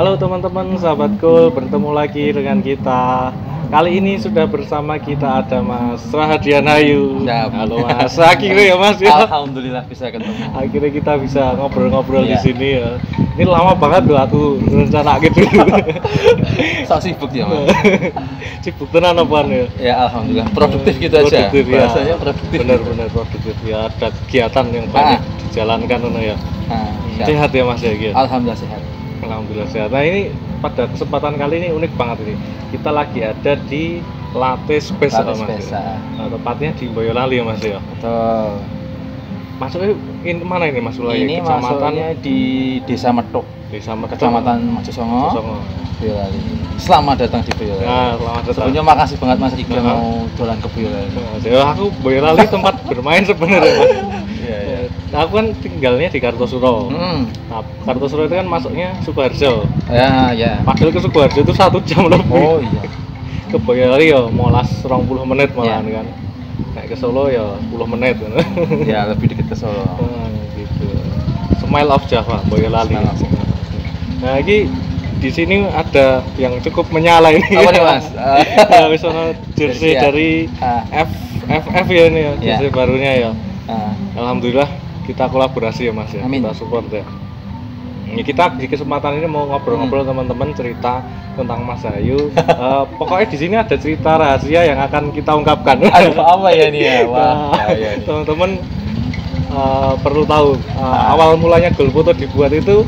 Halo teman-teman, sahabatku, bertemu lagi dengan kita. Kali ini sudah bersama kita ada Mas Rahadian Ayu. Siap. Halo Mas, akhirnya ya Mas ya. Alhamdulillah bisa ketemu. Akhirnya kita bisa ngobrol-ngobrol di Iya. sini ya. Ini lama banget loh aku rencana gitu. Sok sibuk ya Mas. Sibuk tenan apaan ya? Ya alhamdulillah produktif gitu aja. Produktif, ya. Bahasanya produktif. Benar-benar produktif ya. Ada kegiatan yang banyak dijalankan ya. Nah, siap. Sehat ya Mas ya gitu. Alhamdulillah sehat. Alhamdulillah sehat. Nah ini pada kesempatan kali ini unik banget ini. Kita lagi ada di Latte Space Latte Mas. Space, Ya. Nah, tepatnya di Boyolali ya Mas ya. Betul. Masuknya ini mana ini Mas Wilayah? Ini masuknya di Desa Metuk, Desa Metuk, Kecamatan Mojosongo, Songo. Boyolali. Selamat datang di Boyolali. Nah, selamat datang. Sebelumnya makasih banget Mas Rika Nah. mau jalan ke Boyolali. Ya, aku Boyolali tempat bermain sebenarnya Mas. Iya, iya. Aku kan tinggalnya di Kartosuro. Nah, Kartosuro itu kan masuknya Sukoharjo. Ya, ya. Padahal ke Sukoharjo itu 1 jam lebih. Oh iya. Ke Boyolali ya molas 20 menit malahan Iya. kan. Kayak ke Solo ya 10 menit. Ya lebih dekat ke Solo. Gitu. Smile of Java Boyolali. Smile of Java. Nah, ini di sini ada yang cukup menyala ini. Apa nih Mas? Ya, misalnya jersey Jersey ya? dari Ah. FF ya ini ya, Ya. jersey barunya ya. Ah. Alhamdulillah kita kolaborasi ya Mas ya. Amin. Kita support ya. Ini kita di kesempatan ini mau ngobrol-ngobrol teman-teman, cerita tentang Mas Ayu. Pokoknya di sini ada cerita rahasia yang akan kita ungkapkan. Aduh, apa ya ini ya? Wah, Nah, bahaya nih. teman-teman perlu tahu awal mulanya Golfoto dibuat itu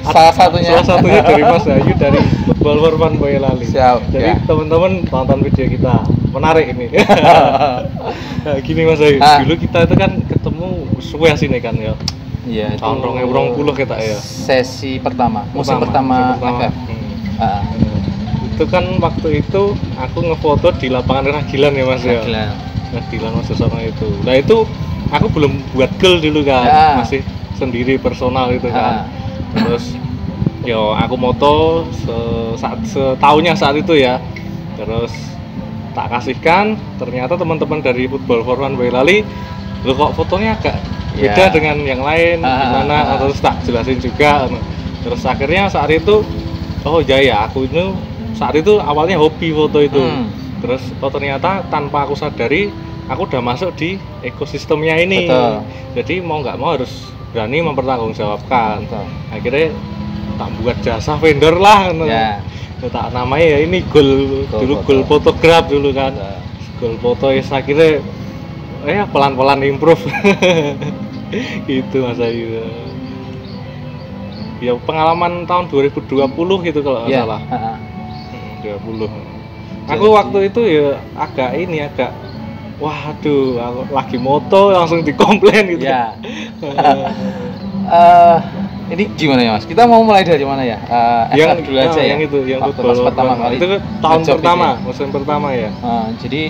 Salah satunya dari Mas Ayu dari Football for Fun Boyolali. Siap, Jadi ya. teman-teman tonton video kita, menarik ini. Nah, gini Mas Ayu, dulu kita itu kan ketemu suwe sini kan ya. Iya, itu Tahun 2020 kita ya. sesi pertama, musim pertama FF. Ah, Itu kan waktu itu aku ngefoto di lapangan Ragilan ya Mas ya. gila. Ragilan Mas Sono itu. Nah itu aku belum buat goal dulu kan, Ya. masih sendiri personal itu kan. Ah. Terus yo aku moto setahunnya saat itu ya. Terus tak kasihkan, ternyata teman-teman dari Football for One Boyolali, lo kok fotonya agak Ya. beda dengan yang lain, gimana? Ah. Terus tak jelasin juga. Terus akhirnya saat itu, oh ya aku itu saat itu awalnya hobi foto itu. Terus oh ternyata tanpa aku sadari, aku udah masuk di ekosistemnya ini. Betul. Jadi mau nggak mau harus berani mempertanggungjawabkan. Betul. Akhirnya tak buat jasa vendor lah. Ya. Tak namanya ya ini Goal dulu Photo. goal fotograf dulu kan. Goal foto ya akhirnya pelan-pelan improve. Gitu Mas Ayu. Ya pengalaman tahun 2020 gitu kalau nggak Ya. salah. Ah. 20. Aku waktu itu ya agak waduh, aku lagi moto langsung dikomplain gitu. Ya. Ini gimana ya Mas? Kita mau mulai dari mana ya? FF dulu aja ya. Yang itu, yang Waktu football pas pertama kali. itu kan tahun ngejob pertama, ini. musim pertama ya. Jadi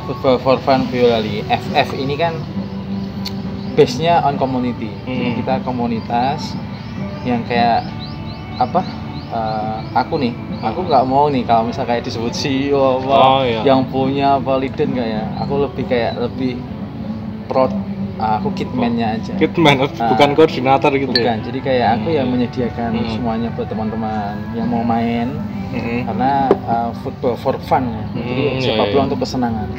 Football for Fun Boyolali FF ini kan base-nya on community. Jadi kita komunitas yang kayak apa? Aku nggak mau nih kalau misalnya kayak disebut CEO iya. yang punya apa leader nggak ya. Aku lebih proud. Aku kitman-nya aja. Kitman, bukan koordinator gitu ya. Bukan. Jadi kayak aku yang menyediakan semuanya buat teman-teman yang mau main. Karena football for fun ya. Jadi sepak bola untuk kesenangan.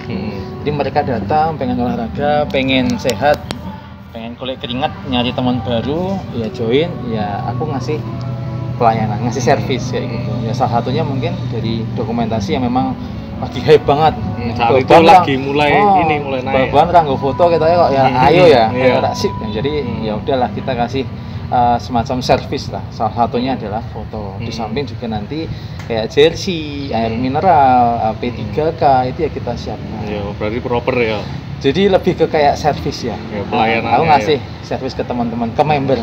Jadi mereka datang pengen olahraga, pengen sehat, pengen kulit keringat, nyari teman baru, ya join, ya aku ngasih pelayanan, ngasih servis kayak gitu. Ya salah satunya mungkin dari dokumentasi yang memang lagi hype banget. Saat itu lagi mulai naik. Bal-balan ranggo foto kita kok ya ayo ya, Iya. tak sip. Jadi ya udahlah kita kasih semacam servis lah. Salah satunya adalah foto. Di samping juga nanti kayak jersey, air mineral, P3K itu ya kita siapkan. Ya, berarti proper ya. Jadi lebih ke kayak servis ya. Ya, pelayanannya Aku ngasih servis ke teman-teman, ke member.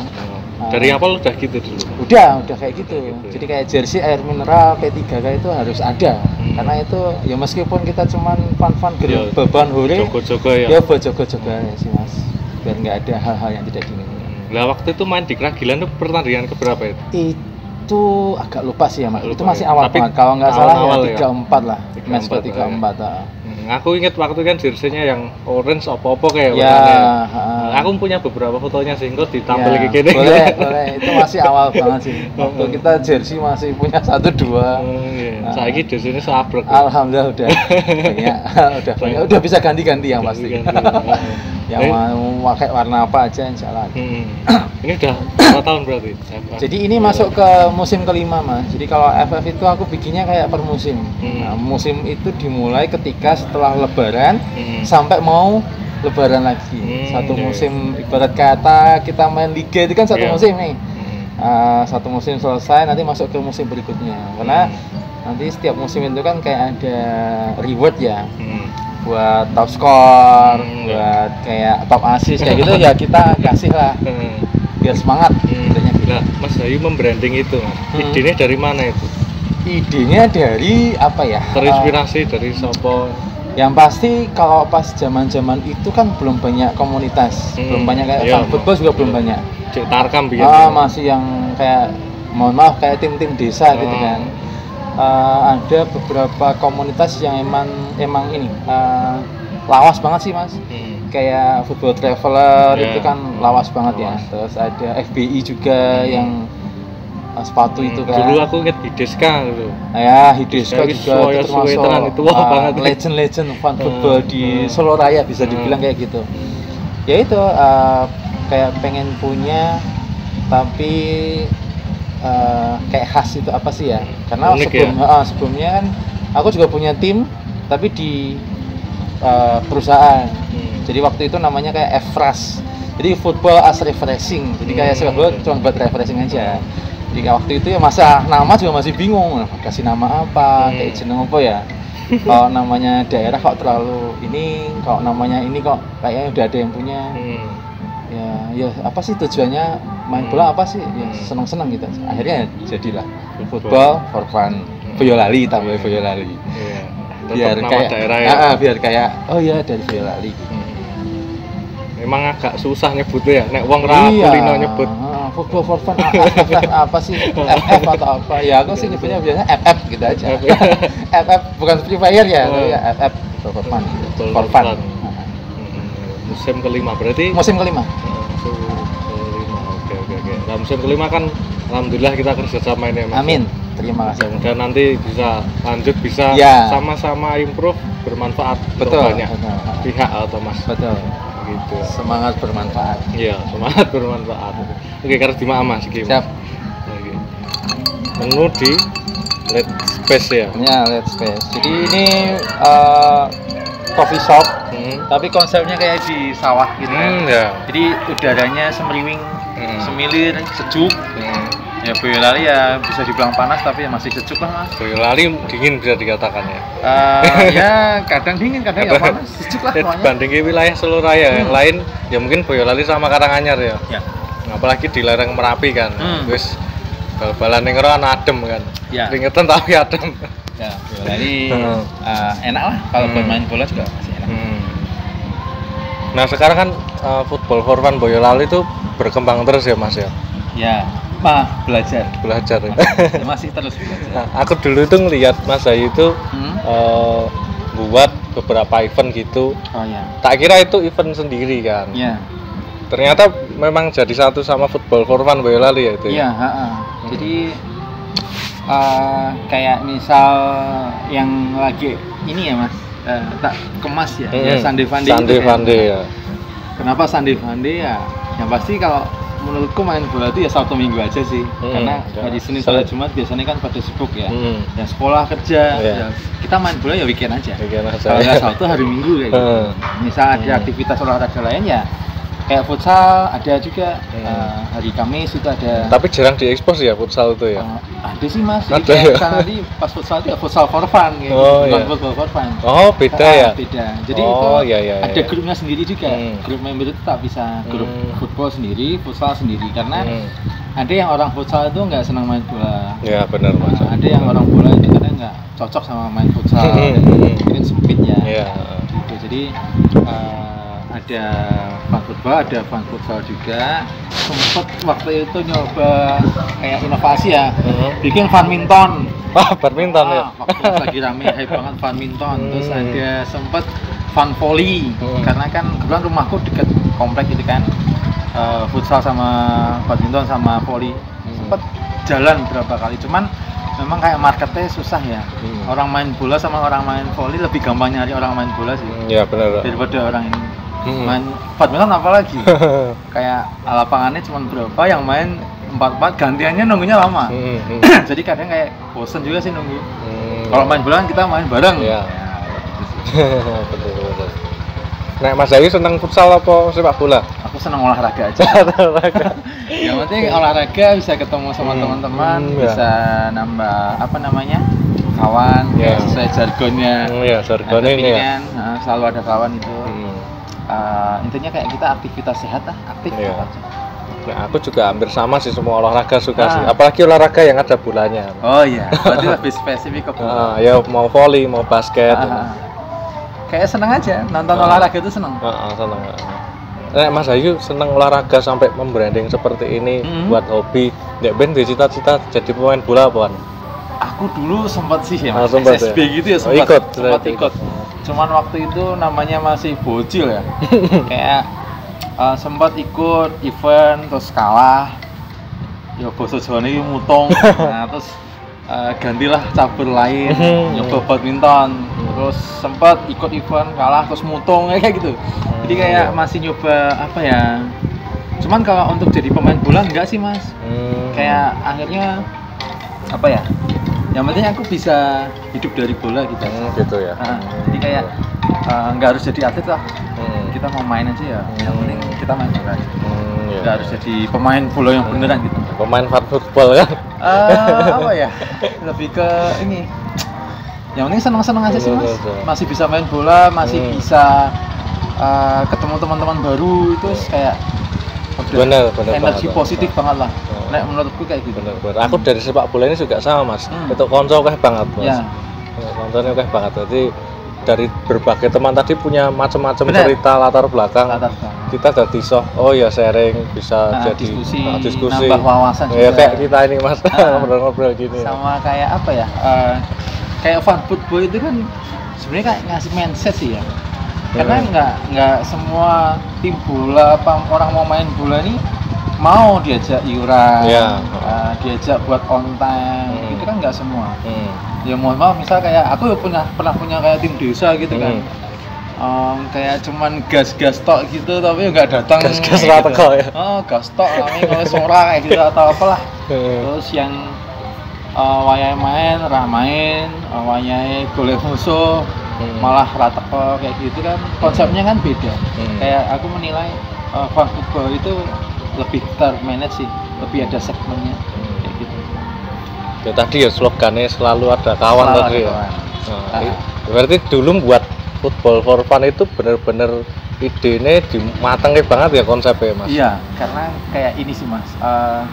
Dari awal udah gitu dulu. Udah kayak gitu. Jadi kayak jersey, air mineral, P3K itu harus ada. Karena itu ya meskipun kita cuman fun-fun Ya, beban hore, Jogo-jogo ya ya. buat jogo-jogo aja sih Mas. Biar nggak ada hal-hal yang tidak diinginkan. Lah waktu itu main di Kragilan itu pertandingan keberapa itu? Itu agak lupa sih ya Mas. Itu Lupa masih ya. awal Tapi banget. Kalau nggak salah awal-awal ya ya? 3-4 lah. 3-4 Match ke 3-4. Aku inget waktu kan jersey-nya yang orange apa-apa kayak Ya, warnanya. Aku punya beberapa fotonya sih, kok ditampil Ya, gini. boleh. Itu masih awal banget sih. Waktu kita jersey masih punya 1-2. Iya. Saiki jersey ini sabrek. Alhamdulillah udah banyak. Udah bisa ganti-ganti yang pasti. Yang mau pakai warna apa aja insya Allah. Ini udah berapa tahun berarti? Jadi ini masuk ke musim kelima Mas. Jadi kalau FF itu aku bikinnya kayak per musim. Nah, musim itu dimulai ketika setelah Lebaran sampai mau Lebaran lagi. Satu musim ibarat kata kita main liga itu kan satu musim nih. Satu musim selesai nanti masuk ke musim berikutnya. Karena nanti setiap musim itu kan kayak ada reward ya. Buat top skor, buat kayak top assist kayak gitu ya kita kasih lah biar semangat. Nah, Mas Bayu membranding itu, idenya dari mana itu? Idenya dari apa ya? Terinspirasi dari sopo? Yang pasti kalau pas zaman-zaman itu kan belum banyak komunitas, belum banyak kayak fan football juga belum banyak. Cek Tarkam biar. Masih yang kayak mohon maaf kayak tim-tim desa gitu kan. Ada beberapa komunitas yang emang ini lawas banget sih Mas. Kayak Football Traveler itu kan lawas banget ya. Terus ada FBI juga yang sepatu itu kan. Dulu aku inget Hideska gitu. Ya, Hideska juga termasuk itu banget. Legend fan football di Solo Raya bisa dibilang kayak gitu. Ya itu kayak pengen punya tapi kayak khas itu apa sih ya? Karena sebelumnya kan aku juga punya tim tapi di perusahaan. Jadi waktu itu namanya kayak Efras. Jadi football as refreshing. Jadi kayak sepak bola cuma buat refreshing aja. Jadi waktu itu ya masa nama juga masih bingung. Kasih nama apa? Kayak jeneng apa ya? Kalau namanya daerah kok terlalu ini, kalau namanya ini kok kayaknya udah ada yang punya. Ya apa sih tujuannya main bola apa sih? Ya seneng-seneng gitu. Akhirnya jadilah football for fun. Boyolali tambah Boyolali. Biar kayak daerah ya. Biar kayak oh ya dari Boyolali. Memang agak susah nyebutnya ya. Nek wong ra kulino nyebut. Football for fun apa sih? FF atau apa? Ya aku sih nyebutnya biasanya FF gitu aja. FF bukan Free Fire ya, FF for fun. For fun. Musim kelima berarti? Musim kelima. Oke. Nah, musim kelima kan alhamdulillah kita kerjasama ini Mas. Amin. Terima kasih. Dan nanti bisa lanjut bisa sama-sama improve bermanfaat betul, banyak pihak atau Mas. Betul. Gitu. Semangat bermanfaat. Iya, semangat bermanfaat. Oke, karena di mana Mas? Siap. Oke. Menu di Let Space ya. Ya, Let Space. Jadi ini coffee shop, tapi konsepnya kayak di sawah gitu kan. Jadi udaranya semriwing, semilir, sejuk. Ya Boyolali ya bisa dibilang panas tapi ya masih sejuk lah Mas. Boyolali dingin bisa dikatakan ya. Ya kadang dingin kadang ya panas, sejuk lah semuanya. Dibandingin wilayah Solo Raya yang lain ya mungkin Boyolali sama Karanganyar ya. Apalagi di lereng Merapi kan. Terus bal-balan yang orang adem kan. Keringetan tapi adem. Ya Boyolali enak lah kalau bermain bola juga masih enak. Nah sekarang kan football for fun Boyolali itu berkembang terus ya Mas ya. Ya. Belajar ya. Masih terus belajar. Nah, aku dulu itu ngelihat Mas Bayu itu buat beberapa event gitu. Tak kira itu event sendiri kan. Ternyata memang jadi satu sama Football for Fun Boyolali ya itu. Jadi kayak misal yang lagi ini ya Mas, tak kemas ya. Sunday Funday ya. Kenapa Sunday Funday ya? Yang pasti kalau menurutku main bola itu ya Sabtu Minggu aja sih, karena hari Senin sampai Jumat biasanya kan pada sibuk ya, yang sekolah kerja, ya kita main bola ya weekend aja. Kalau nggak Sabtu hari Minggu kayak gitu. Misal ada aktivitas olahraga lain ya, kayak futsal ada juga, hari Kamis itu ada. Tapi jarang diekspos ya futsal itu ya? Ada sih Mas. Ada ya. Nanti pas futsal itu ya futsal for fun gitu, bukan football for fun. Oh beda ya? Beda. Jadi itu ada grupnya sendiri juga. Grup member itu tak bisa grup football sendiri, futsal sendiri karena ada yang orang futsal itu nggak senang main bola. Ya benar Mas. Ada yang orang bola itu kadang nggak cocok sama main futsal, mungkin sempit ya. Gitu. Jadi ada fun football, ada fun futsal juga. Sempet waktu itu nyoba kayak inovasi ya, bikin badminton. Badminton ya? Waktu lagi rame hype banget badminton. Terus ada sempet fun volley karena kan kebetulan rumahku dekat komplek gitu kan. Futsal sama badminton sama volley sempat jalan berapa kali, cuman memang kayak marketnya susah ya. Orang main bola sama orang main volley lebih gampang nyari orang main bola sih. Iya benar. Daripada orang ini main badminton apalagi kayak lapangannya cuma berapa, yang main 4-4 gantiannya nunggunya lama. Jadi kadang kayak bosen juga sih nunggu. Kalau main bola kan kita main bareng. Iya. Betul. Nek Mas Ayu seneng futsal apa sepak bola? Aku seneng olahraga aja. Yang penting olahraga, bisa ketemu sama teman-teman, bisa nambah apa namanya kawan, sesuai jargonnya. Jargonnya ini ya. Selalu ada kawan itu. Intinya kayak kita aktivitas sehat aktif. Nah, aku juga hampir sama sih, semua olahraga suka sih. Apalagi olahraga yang ada bolanya. Oh iya, berarti lebih spesifik ke bola. Ya mau volley, mau basket. Kayak seneng aja nonton olahraga itu seneng. Seneng. Nek Mas Ayu seneng olahraga sampai membranding seperti ini buat hobi. Nek ben cita-cita jadi pemain bola apaan? Aku dulu sempat sih ya, SSB ya? Gitu ya, sempat ikut. Cuman waktu itu namanya masih bocil ya. Kayak sempat ikut event terus kalah. Ya basa Jawane mutung. Nah, terus gantilah cabur lain, nyoba badminton, terus sempat ikut event kalah terus mutung kayak gitu. Jadi kayak masih nyoba apa ya. Cuman kalau untuk jadi pemain bola enggak sih Mas. Kayak akhirnya apa ya? Yang penting aku bisa hidup dari bola gitu. Gitu ya. Jadi kayak nggak harus jadi atlet lah. Kita mau main aja ya. Yang penting kita main bola. Nggak harus jadi pemain bola yang beneran gitu. Pemain fun football kan? Apa ya? Lebih ke ini. Yang penting seneng-seneng aja sih Mas. Masih bisa main bola, masih bisa ketemu teman-teman baru, itu kayak bener energi positif banget lah. Nek menurutku kayak gitu. Bener. Aku dari sepak bola ini juga sama Mas. Itu konco kayak banget Mas. Konconya kayak banget. Jadi dari berbagai teman tadi punya macam-macam cerita latar belakang. Kita jadi oh ya sharing, bisa jadi diskusi, nambah wawasan juga. Ya kayak kita ini Mas, ngobrol-ngobrol gini. Sama kayak apa ya? Kayak fun football itu kan sebenarnya kayak ngasih mindset sih ya. Karena nggak semua tim bola apa orang mau main bola ini mau diajak iuran, diajak buat on time, itu kan nggak semua. Ya mohon maaf, misal kayak aku pernah punya kayak tim desa gitu kan, kayak cuman gas tok gitu, tapi nggak datang. Gas rateko ya. Gas tok, kami kalau sora kayak gitu atau apalah. Terus yang wayai main, wayai golek musuh, malah rateko kayak gitu kan, konsepnya kan beda. Kayak aku menilai fun football itu lebih termanage sih, lebih ada segmennya kayak gitu. Ya tadi ya slogannya selalu ada kawan tadi ya. Berarti dulu buat football for fun itu bener-bener idenya dimatengin banget ya konsepnya Mas. Iya, karena kayak ini sih Mas.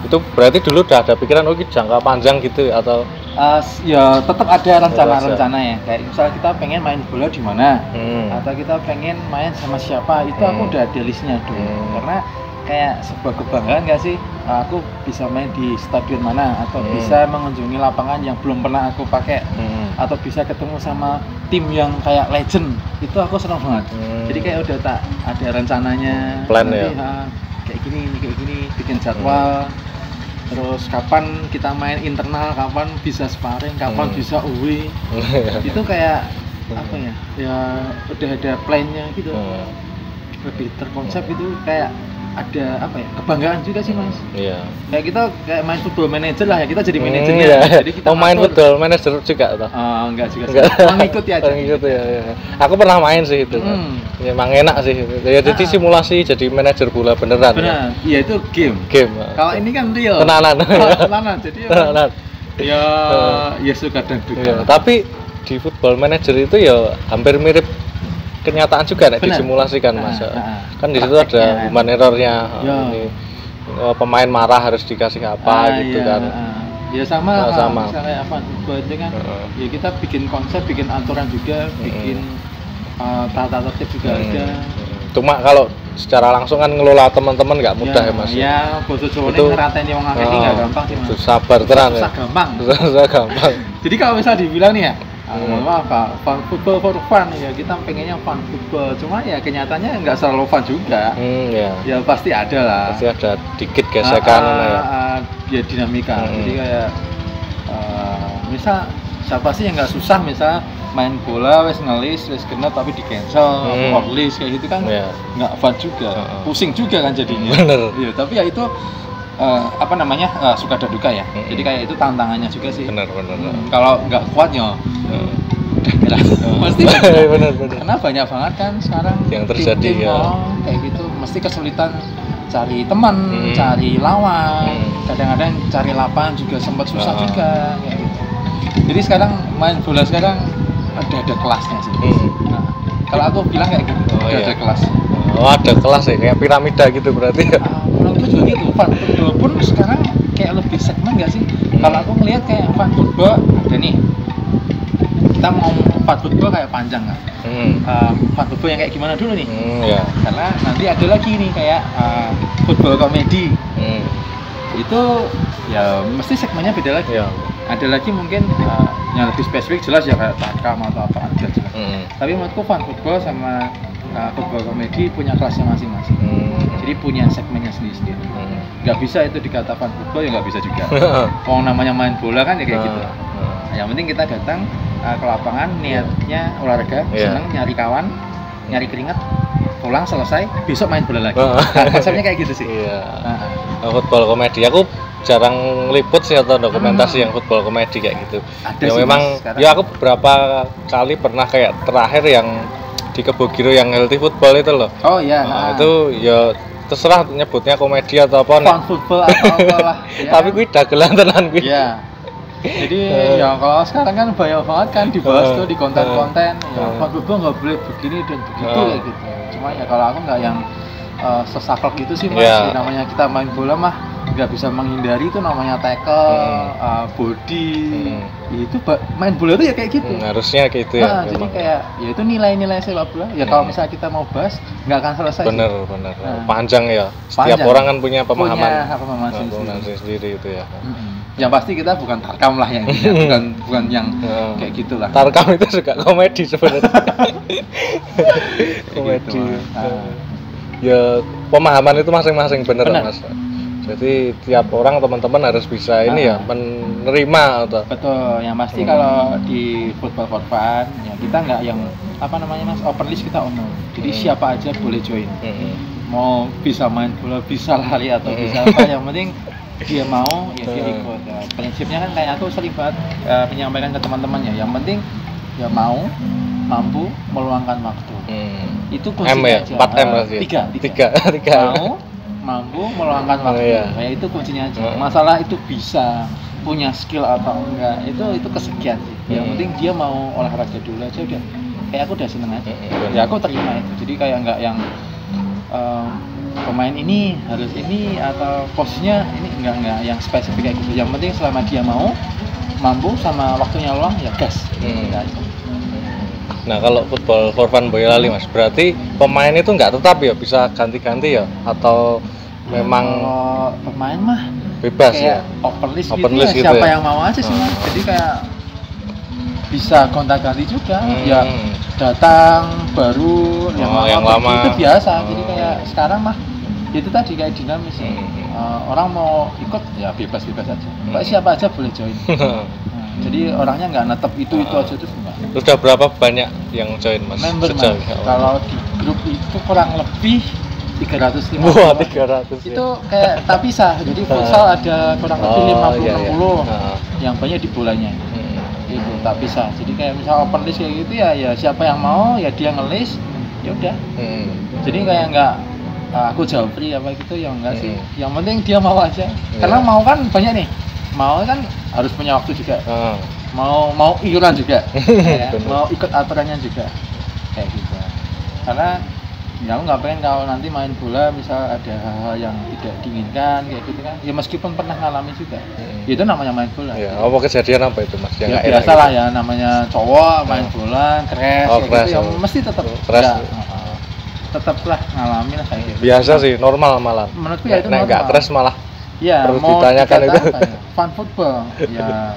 Itu berarti dulu udah ada pikiran jangka panjang gitu atau? Ya tetap ada rencana ya. Kayak misal kita pengen main bola di mana, atau kita pengen main sama siapa, itu aku udah ada listnya dulu. Karena kayak sebuah kebanggaan nggak sih, aku bisa main di stadion mana, atau bisa mengunjungi lapangan yang belum pernah aku pakai, atau bisa ketemu sama tim yang kayak legend, itu aku senang banget. Jadi kayak udah tak ada rencananya, plan nanti, ya, kayak gini, bikin jadwal, terus kapan kita main internal, kapan bisa sparring, kapan bisa away, itu kayak apa ya, ya udah ada plannya gitu, lebih terkonsep itu kayak ada apa ya, kebanggaan juga sih Mas. Iya. Kayak kita kayak main football manager lah ya, kita jadi manajernya. Jadi kita main football manager juga atau? Enggak juga sih. Mengikuti aja. Mengikuti ya. Aku pernah main sih itu. Ya, emang enak sih. Ya jadi simulasi jadi manajer bola beneran. Benar. Iya itu game. Kalau ini kan real. Tenanan. Tenanan. Jadi ya suka dan duka. Tapi di football manager itu ya hampir mirip kenyataan juga nek disimulasikan Mas. Kan di situ ada human errornya. Ini pemain marah harus dikasih apa gitu kan. Ya sama. Misalnya apa itu kan. Ya kita bikin konsep, bikin aturan juga, bikin tata tertib juga ada. Cuma kalau secara langsung kan ngelola teman-teman nggak mudah ya Mas. Ya, basa Jawane ngerateni wong akeh iki nggak gampang sih Mas. Sabar tenan ya. Susah gampang. Jadi kalau misal dibilang nih ya, Maaf Pak, fun football for fun ya, kita pengennya fun football, cuma ya kenyataannya nggak selalu fun juga. Ya pasti ada lah. Pasti ada dikit gesekan ya dinamika. Jadi kayak misal siapa sih yang nggak susah misal main bola wes ngelis wes kena tapi di cancel atau list kayak gitu kan nggak fun juga, pusing juga kan jadinya. Bener. Iya, tapi ya itu suka dan duka ya. Jadi kayak itu tantangannya juga sih. Bener. Kalau nggak kuat ya udah nyerah. Pasti bener. Karena banyak banget kan sekarang yang terjadi tim kayak gitu, mesti kesulitan cari teman, cari lawan, kadang-kadang cari lapangan juga sempat susah juga kayak gitu. Jadi sekarang main bola sekarang ada kelasnya sih. Nah, kalau aku bilang kayak gitu, ada kelas. Oh, ada kelas ya, kayak piramida gitu berarti ya. Menurutku juga gitu. Fun football pun sekarang kayak lebih segmen nggak sih? Kalau aku ngelihat kayak fun football ada nih. Kita mau fun football kayak panjang kan? Fun football yang kayak gimana dulu nih? Karena nanti ada lagi nih kayak football komedi. Itu ya mesti segmennya beda lagi. Ada lagi mungkin yang lebih spesifik jelas ya kayak tarkam atau apa aja jelas. Tapi menurutku fun football sama football komedi punya kelasnya masing-masing. Jadi punya segmennya sendiri-sendiri. Nggak bisa itu dikata fun football ya nggak bisa juga. Kalau namanya main bola kan ya kayak gitu. Yang penting kita datang ke lapangan niatnya olahraga, seneng nyari kawan, nyari keringat, pulang selesai besok main bola lagi. Konsepnya kayak gitu sih. Football komedi aku jarang liput sih atau dokumentasi yang football komedi kayak gitu. Ada ya memang ya aku beberapa kali pernah kayak terakhir yang di Kebogiro yang healthy football itu loh. Oh iya. Itu ya terserah nyebutnya komedi atau apa. Fun football atau apalah. Tapi gue dagelan tenan gue. Iya. Jadi ya kalau sekarang kan banyak banget kan dibahas tuh di konten-konten. Ya fun football nggak boleh begini dan begitu kayak gitu. Cuma ya kalau aku nggak yang sesaklek gitu sih mas. Namanya kita main bola mah nggak bisa menghindari itu namanya tackle, body, itu main bola itu ya kayak gitu. Harusnya kayak gitu ya. Jadi kayak ya itu nilai-nilai sepak bola. Ya kalau misalnya kita mau bahas nggak akan selesai. Bener. Panjang ya. Setiap orang kan punya pemahaman sendiri itu ya. Yang pasti kita bukan tarkam lah yang bukan yang kayak gitulah. Tarkam itu juga komedi sebenarnya. Komedi. Ya pemahaman itu masing-masing bener. Mas. Jadi tiap orang teman-teman harus bisa ini ya menerima atau. Betul. Yang pasti kalau di football for fun ya kita nggak yang mas open list kita on. Jadi siapa aja boleh join. Mau bisa main bola, bisa lari atau bisa apa yang penting dia mau ya dia ikut. Ya, prinsipnya kan kayak aku sering banget menyampaikan ke teman-teman ya. Yang penting ya mau, mampu, meluangkan waktu. Itu kuncinya aja. 4M masih. 3. Mau, mampu, meluangkan waktu. Ya itu kuncinya aja. Masalah itu bisa punya skill atau enggak itu kesekian sih. Yang penting dia mau olahraga dulu aja udah. Kayak aku udah seneng aja. Ya aku terima itu. Jadi kayak enggak yang pemain ini harus ini atau posisinya ini enggak yang spesifik kayak gitu. Yang penting selama dia mau, mampu sama waktunya luang ya gas. Nah kalau football for fun Boyolali mas, berarti pemain itu nggak tetap ya, bisa ganti-ganti ya atau memang pemain mah bebas kayak ya? Open list gitu siapa yang mau aja sih mas. Jadi kayak bisa gonta-ganti juga ya, datang baru yang lama itu biasa. Jadi kayak sekarang mah itu tadi kayak dinamis ya. Orang mau ikut ya bebas-bebas aja. Pokoknya siapa aja boleh join. Jadi orangnya nggak netep itu aja terus enggak. Sudah berapa banyak yang join mas? Member mas. Kalau di grup itu kurang lebih 350. Wah, 300. Itu kayak tak pisah. Jadi futsal ada kurang lebih 50-60. Yang banyak di bolanya. Itu tak pisah. Jadi kayak misal open list kayak gitu ya siapa yang mau ya dia ngelis ya udah. Jadi kayak nggak aku jawab free apa gitu ya enggak sih. Yang penting dia mau aja. Karena mau kan banyak nih. Mau kan harus punya waktu juga. Mau iuran juga. Ya, mau ikut aturannya juga. Kayak gitu. Karena ya aku nggak pengen kalau nanti main bola misal ada hal-hal yang tidak diinginkan kayak gitu kan. Ya meskipun pernah ngalami juga. Itu namanya main bola. Ya, apa kejadian apa itu mas? Ya biasa lah ya, namanya cowok main bola, crash kayak gitu. Ya mesti tetap tetaplah ngalamin lah kayak gitu. Biasa sih, normal malah. Menurutku ya itu normal. Nggak crash malah. Ya, perlu mau ditanyakan itu. Fun football. Ya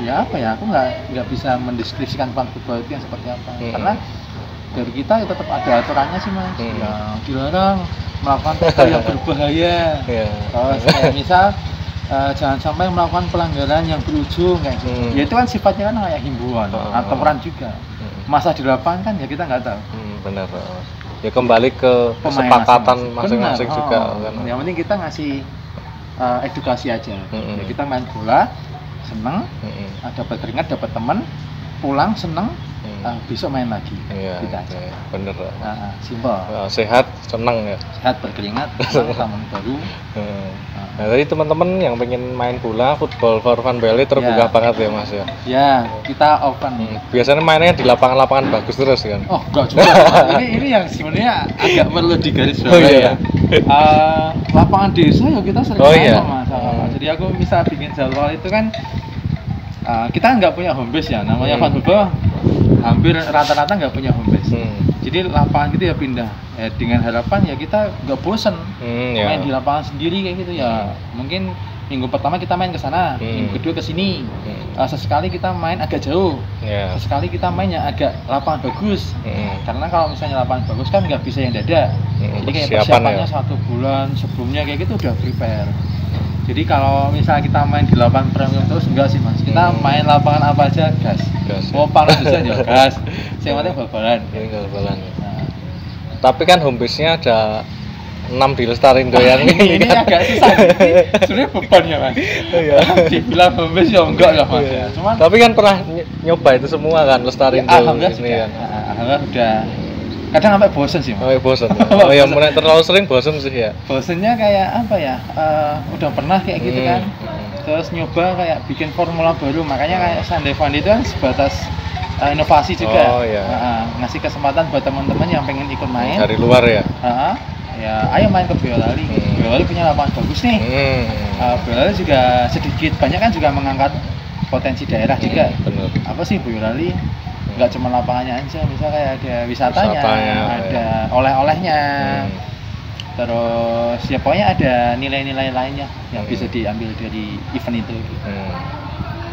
ya apa ya, aku nggak bisa mendeskripsikan fun football itu yang seperti apa. Karena dari kita ya tetap ada aturannya sih mas. Ya dilarang melakukan tackle yang berbahaya. Terus kayak misal jangan sampai melakukan pelanggaran yang berujung kayak gitu. Ya itu kan sifatnya kan kayak himbauan, aturan juga. Masa di lapangan kan ya kita nggak tahu. Benar. Ya kembali ke kesepakatan masing-masing juga kan. Yang penting kita ngasih edukasi aja. Ya kita main bola seneng, dapat keringat, dapat teman, pulang seneng, besok main lagi. Iya, kita aja. Bener. Simpel. Sehat, seneng ya. Sehat, berkeringat, teman baru. Nah, tadi teman-teman yang pengen main bola, football for fun Bali terbuka banget ya mas ya. Ya, kita open. Biasanya mainnya di lapangan-lapangan bagus terus kan? Oh, enggak juga. ini yang sebenarnya agak perlu digarisbawahi ya. Lapangan desa ya kita sering main mas. Jadi aku bisa bikin jadwal itu kan. Kita nggak punya home base ya, namanya fun football hampir rata-rata nggak punya home base. Jadi lapangan gitu ya pindah. Dengan harapan ya kita nggak bosen main di lapangan sendiri kayak gitu ya. Mungkin minggu pertama kita main ke sana, minggu kedua ke sini. Sesekali kita main agak jauh, sesekali kita main yang agak lapangan bagus. Karena kalau misalnya lapangan bagus kan nggak bisa yang dadak. Jadi kayak persiapannya 1 bulan sebelumnya kayak gitu udah prepare. Jadi kalau misalnya kita main di lapangan premium terus enggak sih mas, kita main lapangan apa aja gas. Mau panas bisa ya gas. Yang penting bal-balan. Tapi kan home base-nya ada 6 di Lestarindo yang ini agak susah. Sebenarnya beban ya mas. Dibilang home base ya enggak lah mas. Cuman tapi kan pernah nyoba itu semua kan Lestarindo ini kan. Alhamdulillah udah. Kadang sampai bosen sih mas. Bosen. Ya mulai terlalu sering bosen sih ya. Bosennya kayak apa ya? Udah pernah kayak gitu kan. Terus nyoba kayak bikin formula baru, makanya kayak Sunday Fun itu kan sebatas inovasi juga. Ngasih kesempatan buat teman-teman yang pengen ikut main dari luar ya. Ya ayo main ke Boyolali. Boyolali punya lapangan bagus nih. Boyolali juga sedikit banyak kan juga mengangkat potensi daerah juga. Bener. Apa sih Boyolali? Nggak cuma lapangannya aja, misal kayak ada wisatanya, ada oleh-olehnya, terus ya pokoknya ada nilai-nilai lainnya yang bisa diambil dari event itu.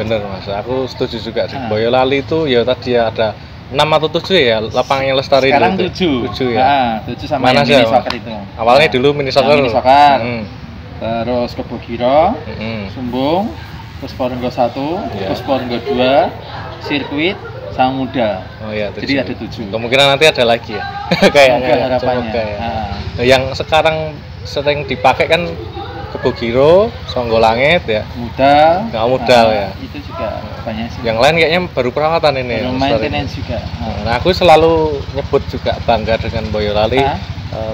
Bener mas, aku setuju juga sih. Boyolali itu ya tadi ada 6 atau 7 ya lapangannya Lestari. Sekarang itu. 7 ya. 7 sama yang mini soccer itu. Awalnya dulu mini soccer. Terus Kebogiro, Sumbung, terus Poronggo 1, terus Poronggo 2, sirkuit sama muda. Jadi ada 7. Kemungkinan nanti ada lagi ya. Kayaknya harapannya. Yang sekarang sering dipakai kan Kebogiro, Songgolangit ya. Modal ya. Itu juga banyak sih. Yang lain kayaknya baru perawatan ini. Baru maintenance juga. Nah, aku selalu nyebut juga bangga dengan Boyolali.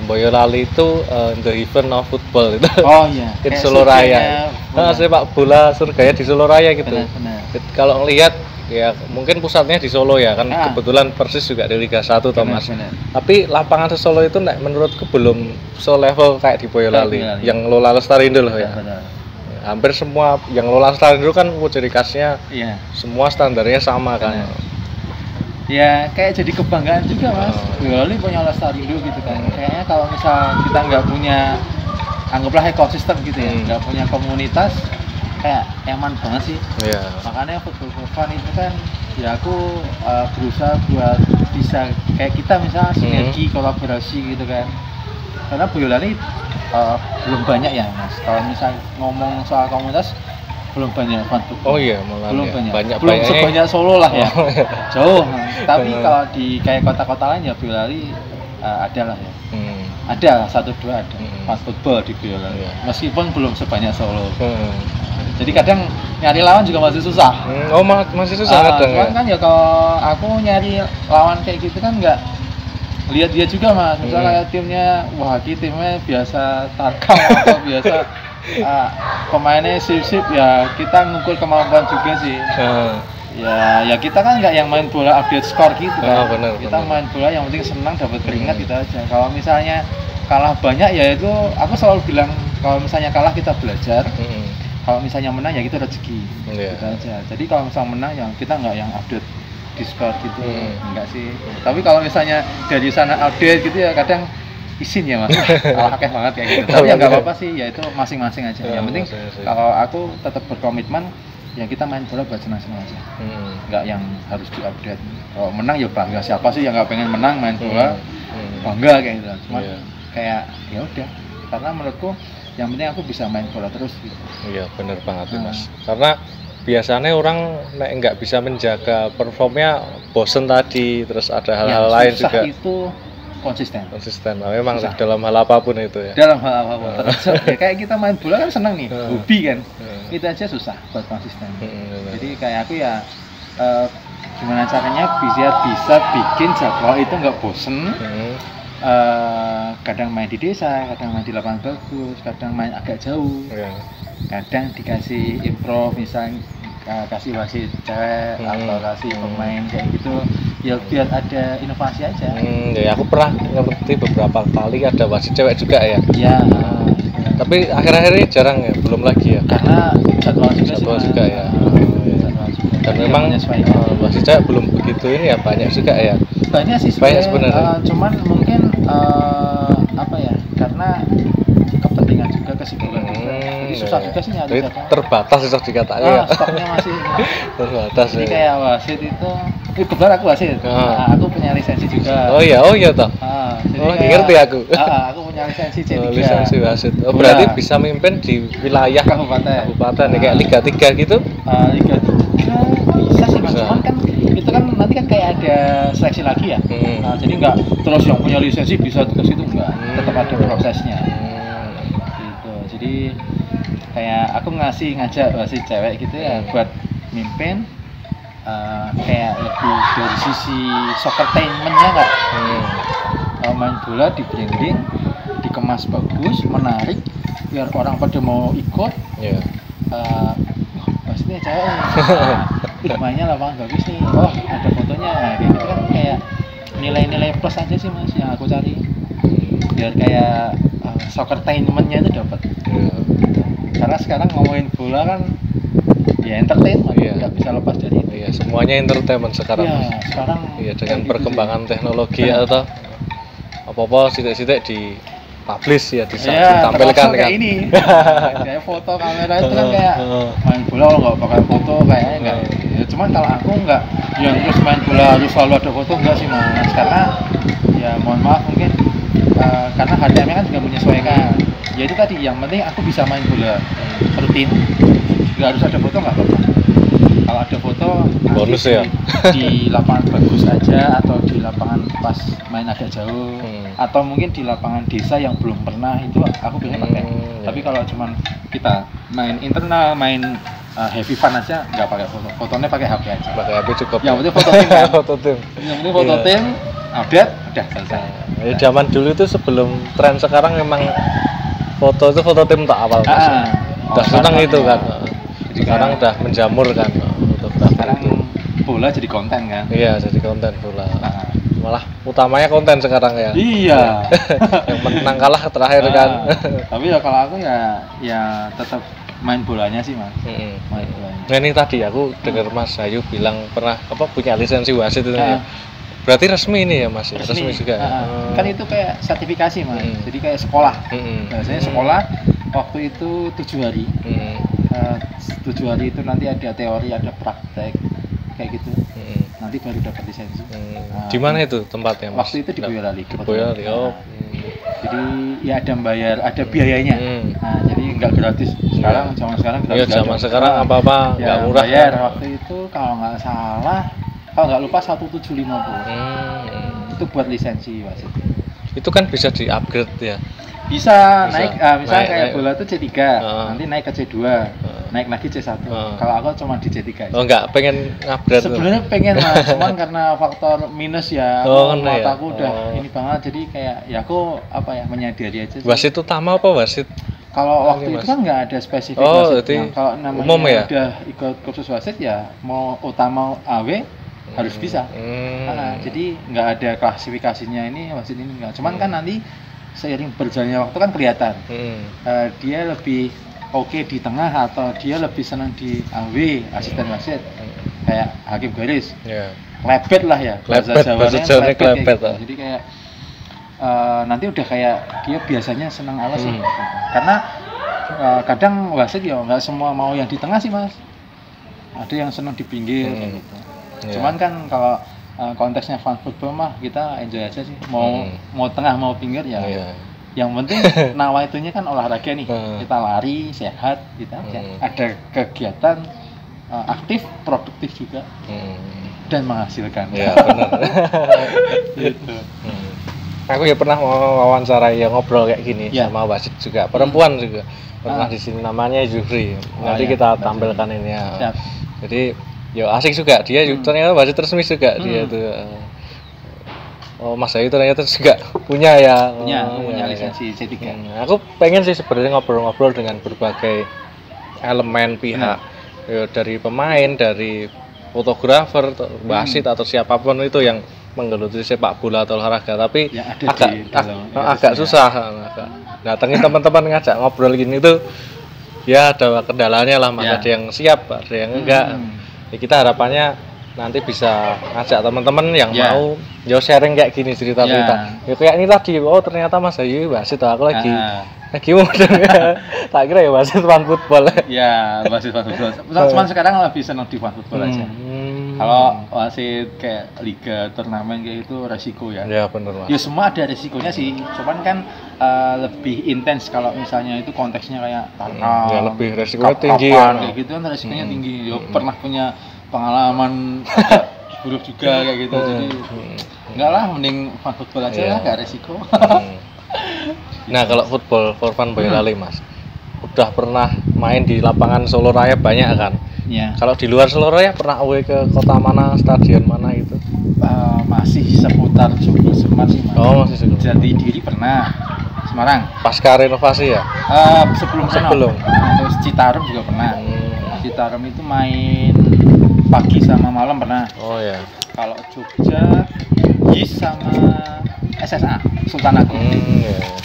Boyolali itu the event of football itu. Di Solo Raya. Sepak bola Surgaya di Solo Raya gitu. Benar. Kalau ngelihat ya mungkin pusatnya di Solo ya kan kebetulan Persis juga di Liga 1 Thomas. Tapi lapangan di Solo itu menurutku belum level kayak di Boyolali yang Lola Lestarindo loh ya. Hampir semua yang Lola Lestarindo kan ciri khasnya semua standarnya sama kan. Ya kayak jadi kebanggaan juga mas. Boyolali punya Lestarindo gitu kan. Kayaknya kalau misal kita nggak punya, anggaplah ekosistem gitu ya, nggak punya komunitas, kayak nyaman banget sih. Makanya football for fun itu kan ya aku berusaha buat bisa kayak kita misalnya sinergi kolaborasi gitu kan. Karena Boyolali belum banyak ya mas. Kalau misal ngomong soal komunitas belum banyak fun football. Belum banyak. Belum sebanyak Solo lah ya. Jauh. Tapi kalau di kayak kota-kota lain ya Boyolali ada lah ya. Ada 1-2 ada fun football di Boyolali. Meskipun belum sebanyak Solo. Jadi kadang nyari lawan juga masih susah. Masih susah kadang ya. Kan ya kalau aku nyari lawan kayak gitu kan nggak lihat dia juga mas. Misalnya kayak timnya, timnya biasa tarkam atau biasa pemainnya sip-sip ya kita ngukur kemampuan juga sih. Ya kita kan nggak yang main bola update skor gitu kan. Kita main bola yang penting senang dapat keringat gitu aja. Kalau misalnya kalah banyak ya itu aku selalu bilang kalau misalnya kalah kita belajar. Kalau misalnya menang ya kita rezeki, gitu aja. Jadi kalau misalnya menang ya kita nggak yang update di skor gitu, enggak sih. Tapi kalau misalnya dari sana update gitu ya kadang izin ya mas, kalah banget kayak gitu. Tapi ya nggak apa-apa sih, ya itu masing-masing aja. Yang penting kalau aku tetap berkomitmen ya kita main bola buat senang-senang aja. Nggak yang harus diupdate. Kalau menang ya bangga, siapa sih yang nggak pengen menang main bola? Bangga kayak gitu. Cuma kayak ya udah, karena menurutku yang penting aku bisa main bola terus gitu. Iya bener banget Mas. Karena biasanya orang nggak bisa menjaga performnya, bosen tadi, terus ada hal-hal lain juga. Itu konsisten. Memang susah. Dalam hal apapun itu ya. Dalam hal apapun. Ya, kayak kita main bola kan senang nih, hobi kan. Itu aja susah buat konsisten. Jadi kayak aku ya gimana caranya bisa bikin jadwal itu nggak bosen. Kadang main di desa, kadang main di lapangan bagus, kadang main agak jauh. Kadang dikasih improv, misalnya kasih wasit cewek atau kasih pemain kayak gitu, ya biar ada inovasi aja. Ya aku pernah ngerti beberapa kali ada wasit cewek juga ya. Iya. Tapi akhir-akhir ini jarang ya, belum lagi ya. Karena jadwal juga ya. Dan memang wasit cewek belum begitu ini ya, banyak juga ya. Banyak sih sebenarnya. Cuman mungkin apa ya? Karena kepentingan juga, kesibukan juga. Jadi susah juga sih nyari jadwal. Terbatas susah dikatakan ya. Stoknya masih terbatas. Jadi kayak wasit itu, kebetulan aku wasit. Aku punya lisensi juga. Oh iya toh. Ngerti aku. Aku punya lisensi C3. Lisensi wasit. Berarti bisa mimpin di wilayah kabupaten kayak Liga 3 gitu? Liga 3 bisa sih Mas. Cuman kan itu kan nanti kan kayak ada seleksi lagi ya. Jadi nggak terus yang punya lisensi bisa tugas itu enggak. Tetap ada prosesnya. Jadi kayak aku ngajak wasit cewek gitu ya buat mimpin, kayak lebih dari sisi soccertainment-nya nggak, main bola di branding, dikemas bagus, menarik, biar orang pada mau ikut. Wasitnya cewek, mainnya lapangan bagus nih, ada fotonya, kayak gitu kan, kayak nilai-nilai plus aja sih Mas yang aku cari, biar kayak soccertainment-nya itu dapat. Karena sekarang ngomongin bola kan ya entertainment, nggak bisa lepas dari itu. Iya, semuanya entertainment sekarang. Iya, sekarang. Iya, dengan perkembangan teknologi atau apa-apa sidik-sidik di publish ya, ditampilkan kan. Kayak ini. Kayak foto kamera itu kan kayak main bola nggak pakai foto kayaknya enggak. Ya, cuman kalau aku nggak yang terus main bola harus selalu ada foto enggak sih Mas, karena ya mohon maaf mungkin karena HTM kan juga menyesuaikan. Ya itu tadi, yang penting aku bisa main bola rutin, nggak harus ada foto nggak apa-apa. Kalau ada foto bonus ya, di lapangan bagus aja, atau di lapangan pas main agak jauh, atau mungkin di lapangan desa yang belum pernah, itu aku biasanya pakai. Tapi kalau cuman kita main internal, main heavy fun aja, nggak pakai foto. Fotonya pakai HP aja. Pakai HP cukup. Yang penting foto tim kan? Foto tim. Yang penting foto tim, update, udah selesai. Ya, zaman dulu itu sebelum tren sekarang memang foto itu foto tim tak awal Mas. Udah senang itu kan. Sekarang udah menjamur kan fotografi. Sekarang bola jadi konten kan? Iya, jadi konten bola. Malah utamanya konten sekarang ya. Iya. Yang menang kalah terakhir kan. Tapi ya kalau aku ya tetap main bolanya sih Mas. Main bolanya. Nah, ini tadi aku dengar Mas Ayu bilang pernah punya lisensi wasit itu ya. Berarti resmi ini ya Mas? Resmi juga. Kan itu kayak sertifikasi Mas. Jadi kayak sekolah. Biasanya sekolah waktu itu 7 hari. 7 hari itu nanti ada teori, ada praktek kayak gitu. Nanti baru dapat lisensi. Di mana itu tempatnya Mas? Waktu itu di Boyolali. Boyolali. Jadi ya ada bayar, ada biayanya. Jadi nggak gratis. Sekarang zaman sekarang gratis. Iya, zaman sekarang apa-apa nggak murah. Bayar waktu itu kalau nggak salah, kalau nggak lupa 1.750. Itu buat lisensi wasit. Itu kan bisa di-upgrade ya. Bisa naik, misalnya kayak bola itu C3, nanti naik ke C2, naik lagi C1. Kalau aku cuma di C3 aja. Oh, nggak pengen upgrade? Sebenarnya pengen Mas, cuman karena faktor minus ya, mataku udah ini banget, jadi kayak ya aku menyadari aja. Wasit utama apa wasit? Kalau waktu itu kan nggak ada spesifik wasitnya. Kalau namanya umum ya? Udah ikut kursus wasit ya, mau utama AW harus bisa. Jadi nggak ada klasifikasinya ini wasit ini nggak. Cuman kan nanti seiring berjalannya waktu kan kelihatan dia lebih oke di tengah atau dia lebih senang di AW, asisten wasit, kayak hakim garis, klepet lah ya, bahasa Jawanya klepet. Jadi kayak nanti udah kayak dia biasanya senang apa sih, karena kadang wasit ya nggak semua mau yang di tengah sih Mas. ada yang senang di pinggir kayak gitu. Yeah. Cuman kan kalau konteksnya fun football mah kita enjoy aja sih, mau tengah mau pinggir ya. Yang penting nawaitunya kan olahraga nih, kita lari sehat gitu aja, ada kegiatan aktif produktif juga dan menghasilkan. Ya benar. Gitu. Aku ya pernah mau wawancara ya ngobrol kayak gini sama wasit juga, perempuan juga pernah di sini, namanya Zuhri. Nanti kita tampilkan ini ya. Siap. Jadi ya asik juga dia, ternyata wasit resmi juga dia tuh. Oh, Mas Ayu ternyata juga punya lisensi C3. Aku pengen sih sebenarnya ngobrol-ngobrol dengan berbagai elemen pihak, ya, dari pemain, dari fotografer, wasit atau siapapun itu yang menggeluti sepak bola atau olahraga, tapi agak susah. Datangin teman-teman ngajak ngobrol gini tuh, ya ada kendalanya lah, maka ada yang siap, ada yang enggak. Ya, kita harapannya nanti bisa ngajak teman-teman yang mau sharing kayak gini cerita-cerita. Ya kayak ini tadi, oh ternyata Mas Ayu wasit, aku lagi modern ya. Tak kira ya wasit fun football. Ya, wasit fun football. Cuman sekarang lebih senang di fun football aja. Kalau wasit kayak liga turnamen kayak itu resiko ya. Ya benar Mas. Ya semua ada resikonya sih. Cuman kan lebih intens kalau misalnya itu konteksnya kayak ya lebih resikonya tinggi ya. Kayak gitu kan resikonya tinggi. Ya pernah punya pengalaman buruk juga kayak gitu, jadi enggak lah, mending fun football aja lah, enggak resiko. Nah kalau football for fun Boyolali Mas, udah pernah main di lapangan Solo Raya banyak kan? Iya. Kalau di luar Solo Raya pernah away ke kota mana, stadion mana gitu? Masih seputar Jogja Semar sih Mas. Oh masih Jogja. Jati Diri pernah, Semarang. Pasca renovasi ya? Sebelum. Terus Citarum juga pernah. Citarum itu main pagi sama malam pernah. Oh ya. Kalau Jogja, Yis sama SSA Sultan Agung.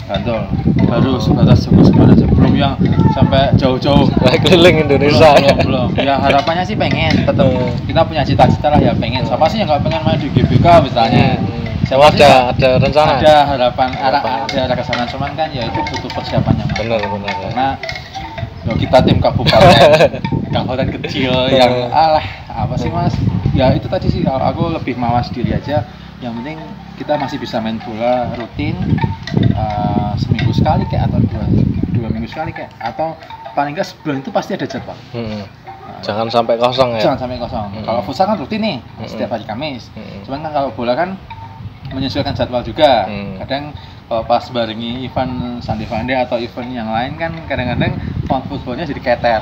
Bantul. Baru sebatas Jogja aja, belum yang sampai jauh-jauh. Keliling Indonesia. Belum. Ya harapannya sih pengen, tetap kita punya cita-cita lah ya, pengen. Siapa sih yang nggak pengen main di GBK misalnya? Ada rencana. Ada harapan, ada kesana, cuman kan ya itu butuh persiapannya. Benar. Karena kita tim kabupaten kecil yang apa sih Mas, ya itu tadi sih, aku lebih mawas diri aja, yang penting kita masih bisa main bola rutin, seminggu sekali kayak, atau dua minggu sekali kayak, atau paling enggak sebulan itu pasti ada jadwal. Jangan sampai kosong ya. Jangan sampai kosong. Kalau futsal kan rutin nih, setiap hari Kamis. Cuman kan kalau bola kan menyesuaikan jadwal juga. Kadang pas barengi event Sandi Fande atau event yang lain kan kadang-kadang fun footballnya jadi keter.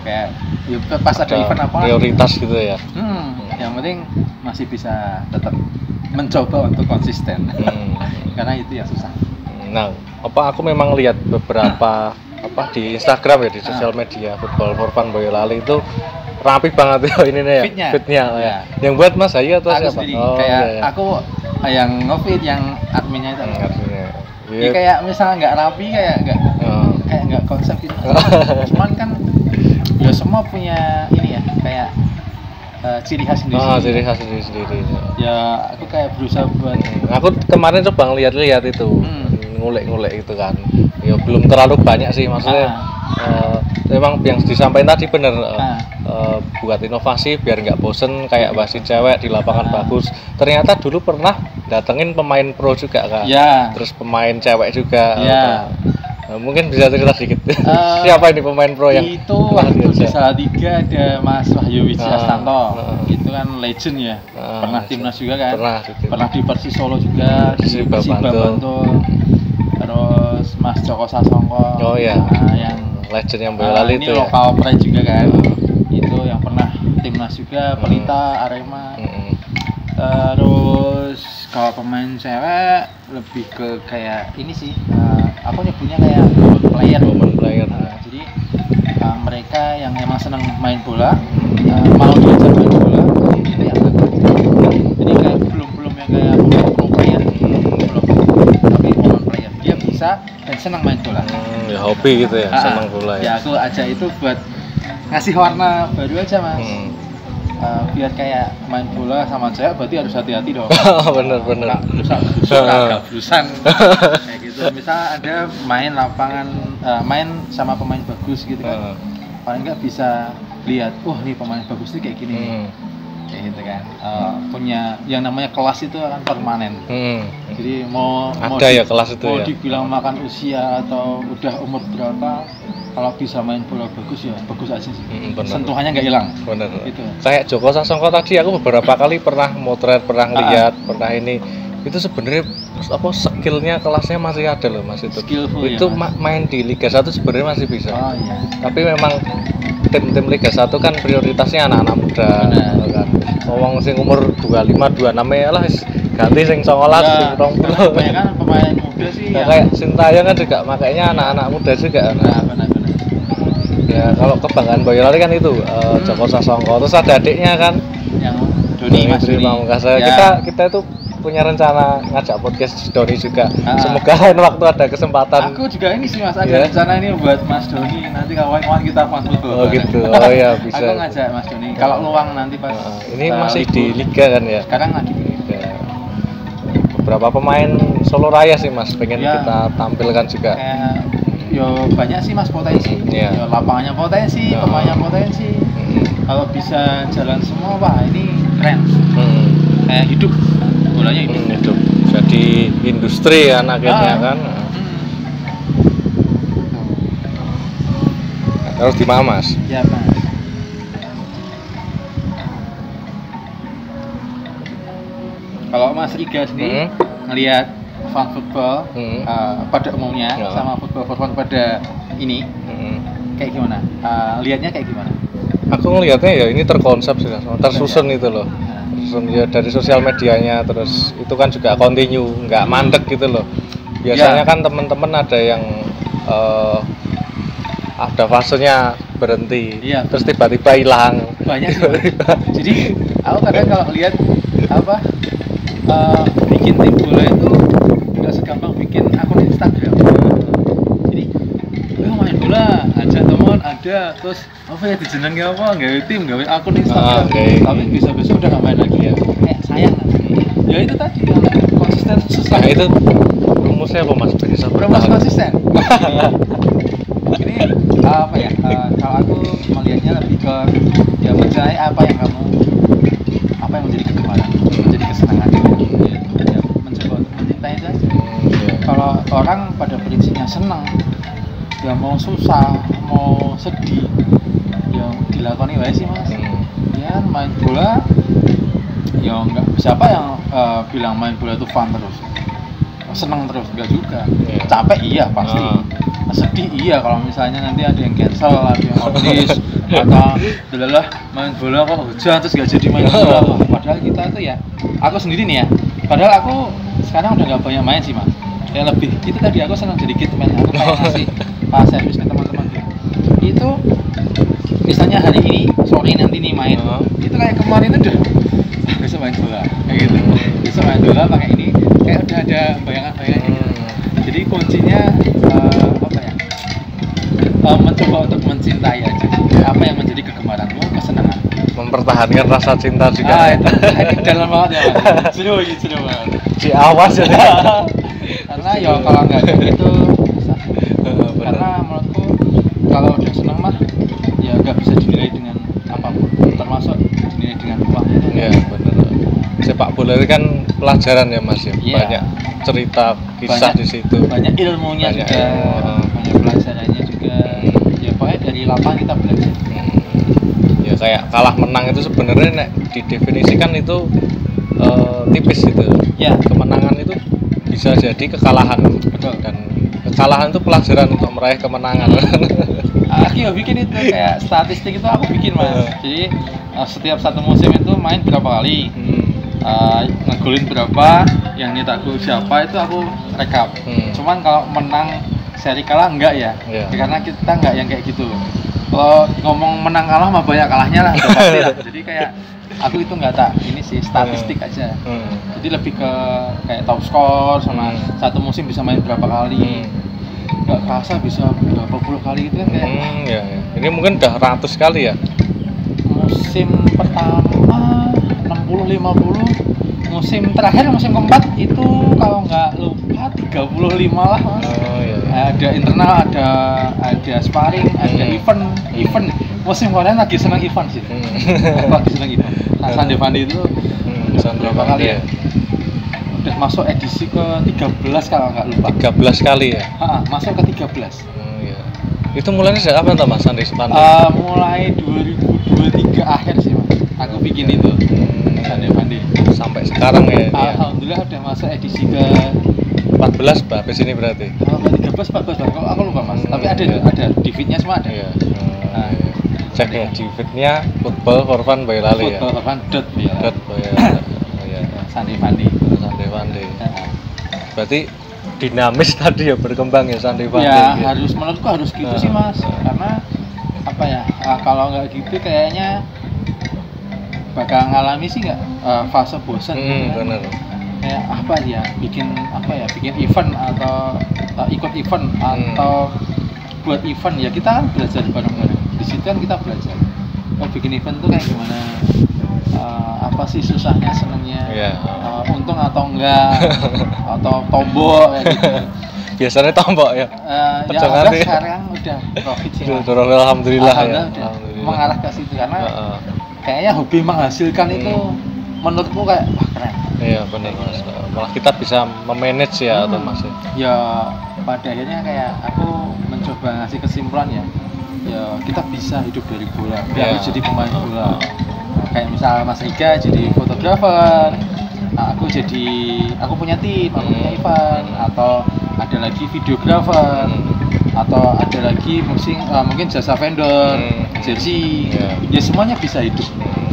Kayak pas ada event apa prioritas gitu ya. Yang penting masih bisa tetap mencoba untuk konsisten. Karena itu yang susah. Nah, aku memang lihat beberapa di Instagram ya, di sosial media Football for Fun Boyolali itu rapi banget ya ini nih ya. Fitnya ya. Yang buat Mas Ayu atau siapa? Aku yang nge-feed, yang adminnya itu. Ya kayak misalnya nggak rapi, kayak nggak konsep gitu. Cuman kan ya semua punya ini ya, kayak ciri khas sendiri. Ciri khas sendiri. Ya aku kayak berusaha buat. Aku kemarin coba ngeliat-liat itu, ngulik-ngulik gitu kan. Ya belum terlalu banyak sih maksudnya. Memang yang disampaikan tadi bener, buat inovasi biar nggak bosen, kayak wasit cewek di lapangan bagus. Ternyata dulu pernah datengin pemain pro juga kan, terus pemain cewek juga. Mungkin bisa cerita sedikit. Siapa ini pemain pro yang itu waktu di Salatiga ada Mas Wahyu Wijayastanto. Itu kan legend ya, pernah timnas juga kan, pernah di Persis Solo juga, di Persiba Bantul. Terus Mas Joko Sasongko, yang legend yang Boyolali itu ini lokal pride juga kan. Itu yang pernah timnas juga, Pelita, Arema. Terus kalau pemain cewek lebih ke kayak ini sih, aku nyebutnya kayak woman player. Jadi mereka yang emang senang main bola, mau diajak main bola, itu yang bagus. Jadi kayak belum yang kayak pro player, belum, tapi woman player, dia bisa dan senang main bola. Ya hobi gitu ya, senang bola ya. Ya aku aja itu buat ngasih warna baru aja Mas. Biar kayak main bola sama cewek berarti harus hati-hati dong. Bener. Gabrusan kayak gitu. Misal ada main lapangan, main sama pemain bagus gitu kan, paling nggak bisa lihat, wah ini pemain bagus nih kayak gini. Kayak gitu kan. Punya yang namanya kelas itu akan permanen. Jadi mau ya kelas itu mau ya. dibilang makan usia atau udah umur berapa, kalau bisa main bola bagus ya bagus aja sih. Sentuhannya nggak hilang. Bener. Gitu. Kayak Joko Sasongko tadi aku beberapa kali pernah motret, pernah lihat, pernah ini. Itu sebenarnya skillnya kelasnya masih ada loh Mas itu. Skillful itu ya, main di Liga 1 sebenarnya masih bisa. Oh iya. Tapi memang tim Liga 1 kan prioritasnya anak-anak muda. Kan. Wong sing umur 25, 26 ya lah ganti sing 19, sing 20. Kebanyakan pemain muda sih nah, kayak Sintayong kan juga makanya anak-anak muda juga. Benar. Ya kalau kebanggaan Boyolali kan itu Joko Sasongko, terus ada adiknya kan yang Doni Mas Doni. Ya. Kita itu punya rencana ngajak podcast Doni juga. Semoga lain waktu ada kesempatan. Aku juga ini sih Mas, ada rencana ini buat Mas Doni. Nanti kawan-kawan kita football. Oh gitu. Oh ya bisa. Aku ngajak Mas Doni. Kalau luang nanti pas ini masih di Liga kan ya? Sekarang lagi di Liga. Beberapa pemain Solo Raya sih Mas, pengen kita tampilkan juga. Yo banyak sih Mas potensi. Yo lapangannya potensi, pemainnya potensi. Kalau bisa jalan semua, wah ini keren. Kayak hidup. Bolanya hidup. Jadi industri kan akhirnya kan. Harus di mana Mas? Ya Mas. Kalau Mas Iga sendiri ngelihat fan football pada umumnya sama football for fun pada ini kayak gimana? Lihatnya kayak gimana? Aku ngelihatnya ya ini terkonsep sih, tersusun itu loh. Ya dari sosial medianya, terus itu kan juga continue, nggak mandek gitu loh. Biasanya kan teman-teman ada yang ada fasenya berhenti, terus tiba-tiba hilang. Banyak sih. Jadi aku kadang kalau lihat bikin tim bola itu nggak segampang bikin akun Instagram. Jadi main bola aja teman ada, terus dijenengi apa nggak tim nggak akun Instagram, tapi bisa-bisa udah nggak main lagi ya. Sayang ya itu tadi konsisten susah. Itu rumusnya apa Mas? Rumus konsisten. Ini kalau aku melihatnya lebih ke ya mencari apa yang menjadi kegemaran, menjadi kesenangan, ya mencoba untuk mencintai itu aja. Kalau orang pada prinsipnya senang, ya mau susah mau sedih ya dilakoni wae sih Mas. Ya main bola ya enggak, siapa yang bilang main bola itu fun terus, seneng terus, enggak juga. Capek iya pasti, sedih iya kalau misalnya nanti ada yang cancel, ada yang habis atau adalah main bola kok hujan terus gak jadi main bola. Padahal kita itu ya, aku sendiri nih ya, padahal aku sekarang udah nggak banyak main sih Mas, kayak lebih itu tadi aku senang jadi kitman, aku kayak ngasih servis ke teman-teman itu. Misalnya hari ini sore nanti nih main, itu kayak kemarin udah besok main bola kayak gitu, besok main bola pakai ini, kayak udah ada bayangan-bayangan gitu. Jadi kuncinya mencoba untuk mencintai aja apa yang menjadi kegemaranmu, kesenangan, mempertahankan rasa cinta juga. Itu dalam banget ya Mas. Seru banget. Si awas ya. Karena ya kalau nggak kayak gitu susah. Karena menurutku kalau udah senang mah ya nggak bisa dinilai dengan apapun, termasuk dinilai dengan uang. Iya benar. Sepak bola itu kan pelajaran ya Mas ya. Banyak cerita kisah di situ. Banyak ilmunya juga. Banyak pelajarannya juga. Ya pokoknya dari lapangan kita belajar. Ya kayak kalah menang itu sebenarnya didefinisikan itu tipis gitu. Ya. Kemenangan itu bisa jadi kekalahan. Betul. Dan kekalahan itu pelajaran untuk meraih kemenangan. Aku ya bikin itu kayak statistik itu aku bikin Mas. Jadi setiap satu musim itu main berapa kali, ngegolin berapa, yang nyetak gol siapa itu aku rekap. Cuman kalau menang seri kalah enggak ya, karena kita enggak yang kayak gitu. Kalau ngomong menang kalah mah banyak kalahnya lah, udah pasti lah. Jadi kayak aku itu nggak tak ini sih statistik aja. Jadi lebih ke kayak top score sama satu musim bisa main berapa kali. Nggak kerasa bisa berapa puluh kali gitu kan kayak. Ya. Ini mungkin udah ratus kali ya. Musim pertama 60-50, musim terakhir, musim keempat itu kalau nggak lupa 35 lah mas. Ada internal, ada sparring, ada event. Musim kemarin lagi senang event sih. Lagi senang event. Nah, Sandi Fandi itu berapa kali ya? Udah masuk edisi ke 13 kalau nggak lupa. 13 kali ya? Masuk ke 13. Itu mulainya sejak kapan Mas Sandi Fandi? Mulai 2023 akhir sih mas. Aku bikin itu Sandi Fandi. Sampai sekarang ya? Alhamdulillah udah masuk edisi ke 14 Pak, di sini berarti? 13, 14 Pak, aku lupa mas. Tapi ada di feednya semua ada. Iya. Cek ya, di feednya Football for Fun Boyolali ya? Football for Fun Sandi Fandi. Berarti dinamis tadi ya, berkembang ya Sandi Fandi. Ya harus, menurutku harus gitu sih mas. Karena apa ya, kalau nggak gitu kayaknya bakal ngalami sih nggak fase bosan. Bener. Kayak apa ya, bikin event atau ikut event atau buat event ya, kita kan belajar bareng-bareng. Di situ kan kita belajar. Bikin event tuh kayak gimana, apa sih susahnya, senengnya, untung atau enggak, atau tombol kayak gitu. Biasanya tombol ya. Ya udah sekarang udah profit sih. Alhamdulillah ya. Udah mengarah ke situ karena kayaknya hobi menghasilkan itu menurutku kayak wah keren. Iya benar mas. Malah kita bisa memanage ya atau mas. Ya pada akhirnya kayak aku mencoba ngasih kesimpulan ya kita bisa hidup dari bola. Aku jadi pemain bola. Kayak misal Mas Riga jadi fotografer. Aku punya tim, aku punya event, atau ada lagi videografer, atau ada lagi mungkin jasa vendor, jersey. Ya semuanya bisa hidup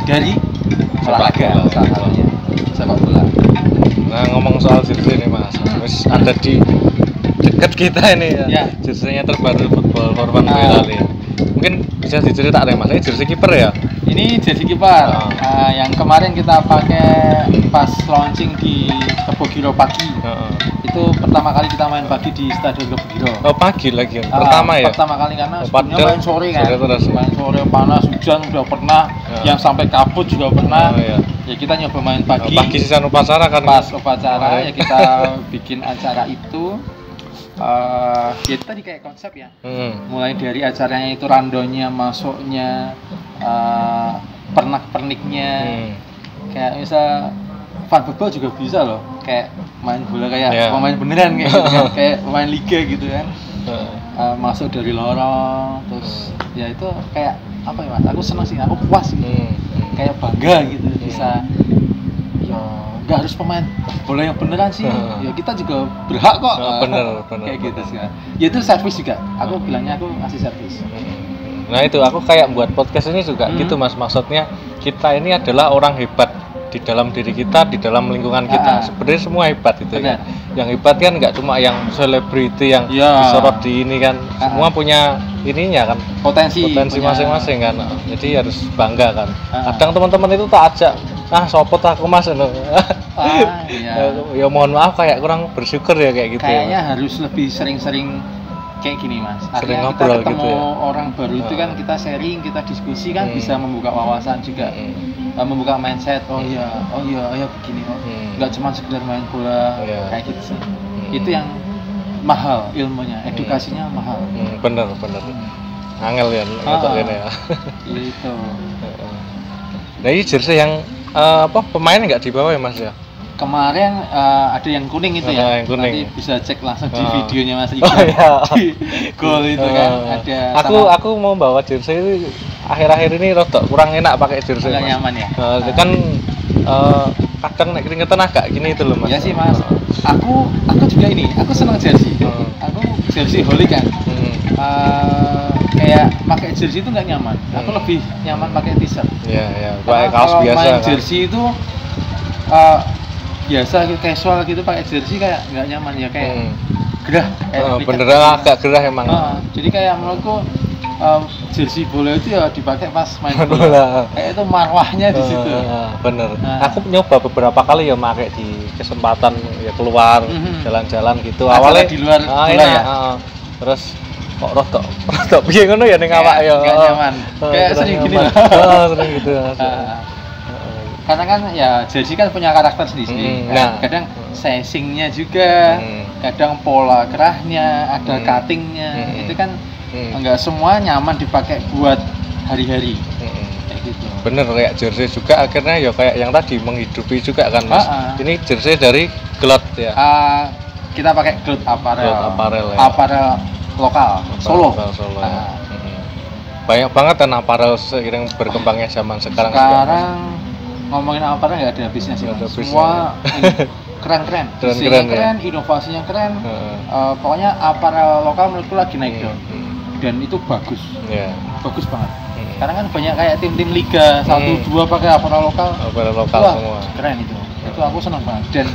dari olahraga salah satunya sepak bola. Nah ngomong soal jersey nih mas, ada di dekat kita ini ya. Jersey-nya terbaru Football for Fun Boyolali. Mungkin bisa diceritakan mas, ini jersey kiper ya? Ini jersey kiper yang kemarin kita pakai pas launching di Kebogiro pagi. Itu pertama kali kita main pagi di Stadion Kebogiro. Oh pagi lagi pertama ya? Pertama kali karena sebelumnya main sore kan. Main sore panas, hujan udah pernah, yang sampai kabut juga pernah. Ya kita nyoba main pagi. Pagi sisa upacara kan? Pas upacara ya kita bikin acara itu. Ya tadi kayak konsep ya. Mulai dari acaranya itu randonya, masuknya, pernak-perniknya. Kayak misal fun football juga bisa loh, kayak main bola kayak pemain beneran kayak gitu kan, kayak pemain liga gitu kan. Masuk dari lorong, terus ya itu kayak apa ya mas? Aku senang sih, aku puas gitu. Kayak bangga gitu bisa. Ya nggak harus pemain bola yang beneran sih, ya kita juga berhak kok. Bener. Kayak gitu sih. Ya itu servis juga. Aku bilangnya aku ngasih servis. Nah itu aku kayak buat podcast ini juga gitu mas, maksudnya kita ini adalah orang hebat di dalam diri kita, di dalam lingkungan kita. Sebenarnya semua hebat gitu kan. Yang hebat kan nggak cuma yang selebriti yang disorot di ini kan, semua punya ininya kan, potensi masing-masing kan. Jadi harus bangga kan. Kadang teman-teman itu tak ajak, sopot aku mas, ya mohon maaf kayak kurang bersyukur ya kayak gitu. Kayaknya harus lebih sering-sering kayak gini mas. Sering kita ngobrol ketemu gitu ya. Orang baru itu kan kita sharing, kita diskusi kan bisa membuka wawasan juga, membuka mindset. Oh iya begini kok. Nggak cuma sekedar main bola kayak gitu sih. Itu yang mahal ilmunya, edukasinya mahal. Bener. Angel ya, ini ya. Itu. Nah ini jersey yang pemainnya nggak dibawa ya mas ya? Kemarin ada yang kuning itu ya. Yang kuning. Nanti bisa cek langsung di videonya Mas Iga. Di gol itu kan ada. Aku mau bawa jersey itu akhir-akhir ini rada kurang enak pakai jersey. Nggak nyaman ya. Kan kadang keringetan agak gini itu loh mas. Iya sih mas. Aku juga ini. Aku senang jersey. Aku jersey holik kan. Kayak pakai jersey itu nggak nyaman. Aku lebih nyaman pakai t-shirt. Iya. Pakai kaos biasa. Main jersey itu biasa gitu, casual gitu pakai jersey kayak nggak nyaman ya, kayak gerah. Beneran agak gerah emang. Jadi kayak menurutku jersey bola itu ya dipakai pas main bola. Kayak itu marwahnya di situ. Bener. Aku nyoba beberapa kali ya pakai di kesempatan ya keluar jalan-jalan gitu. Awalnya di luar bola ya. Terus kok rotok piye ngono ya ning awak ya. Enggak nyaman. Kayak sering gini lah. Sering gitu. karena kan ya jersey kan punya karakter sendiri. Nah, kadang sizingnya juga, kadang pola kerahnya, ada cuttingnya, itu kan enggak semua nyaman dipakai buat hari-hari. Kayak gitu. Bener, kayak jersey juga akhirnya ya kayak yang tadi menghidupi juga kan Mas. Ini jersey dari Glot ya. Kita pakai Glot apparel ya. Apparel lokal Solo. Solo. Banyak banget kan apparel seiring berkembangnya zaman sekarang. Ngomongin apparel nggak ada habisnya sih. Semua keren-keren. Keren, inovasinya keren. Pokoknya apparel lokal menurutku lagi naik daun. Dan itu bagus. Bagus banget. Karena kan banyak kayak tim-tim liga 1-2 pakai apparel lokal. Apparel lokal semua. Keren itu. Itu aku senang banget. Dan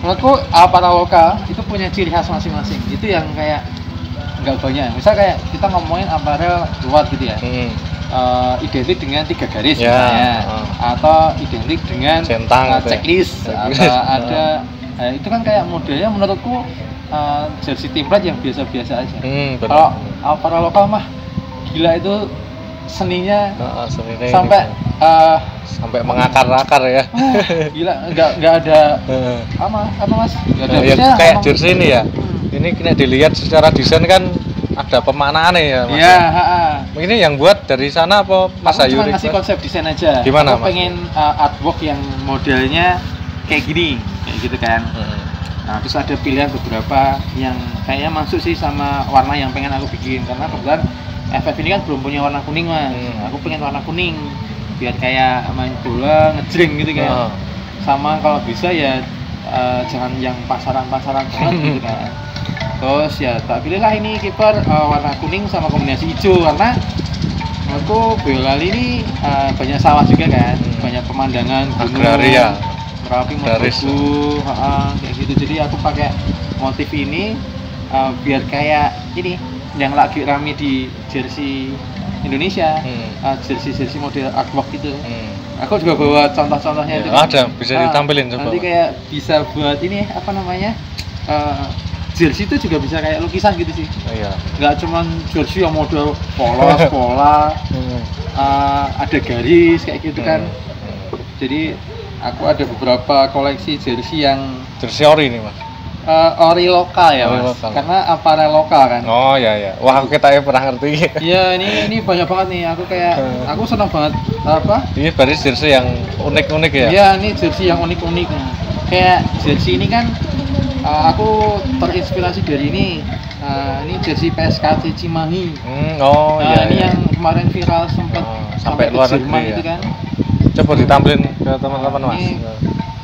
menurutku apparel lokal itu punya ciri khas masing-masing. Itu yang kayak nggak banyak. Misal kayak kita ngomongin apparel luar gitu ya. Identik dengan 3 garis misalnya, atau identik dengan checklist, atau ada itu kan kayak modelnya menurutku jersey template yang biasa-biasa aja. Kalau apparel lokal mah gila, itu seninya sampai mengakar-akar ya. Gila, nggak ada apa Mas? Nggak ada ya, kayak jersey ini ya. Ini kena dilihat secara desain kan ada pemaknaannya ya Mas. Iya, Ini yang buat dari sana apa Mas Ayu? Aku cuma ngasih konsep desain aja. Gimana aku pengen artwork yang modelnya kayak gini, kayak gitu kan. Nah, terus ada pilihan beberapa yang kayaknya masuk sih sama warna yang pengen aku bikin, karena kebetulan FF ini kan belum punya warna kuning Mas. Aku pengen warna kuning biar kayak main bola ngejreng gitu kan. Sama kalau bisa ya jangan yang pasaran-pasaran banget gitu kan. Terus ya tak pilihlah ini kiper warna kuning sama kombinasi hijau, karena aku Boyolali ini banyak sawah juga kan, banyak pemandangan agraria, Merapi, Mojokerto, kayak gitu. Jadi aku pakai motif ini biar kayak ini yang lagi rame di jersey Indonesia, jersey model artwork gitu. Aku juga bawa contoh-contohnya itu. Ada, bisa ditampilin coba. Nanti kayak bisa buat ini apa namanya? Jersey itu juga bisa kayak lukisan gitu sih. Nggak cuman jersey yang model polos, pola, ada garis kayak gitu kan. Jadi aku ada beberapa koleksi jersey yang jersey ori nih Mas. Ori lokal ya Mas. Karena apparel lokal kan. Oh ya. Wah, aku kita pernah ngerti. Iya, ini banyak banget nih. Aku senang banget Ini baris jersey yang unik-unik ya. Iya, ini jersey yang unik-unik. Kayak jersey ini kan aku terinspirasi dari ini jersey PSKC Cimahi. Ini yang kemarin viral sempat sampai luar negeri itu kan. Coba ditampilin ke teman-teman Mas.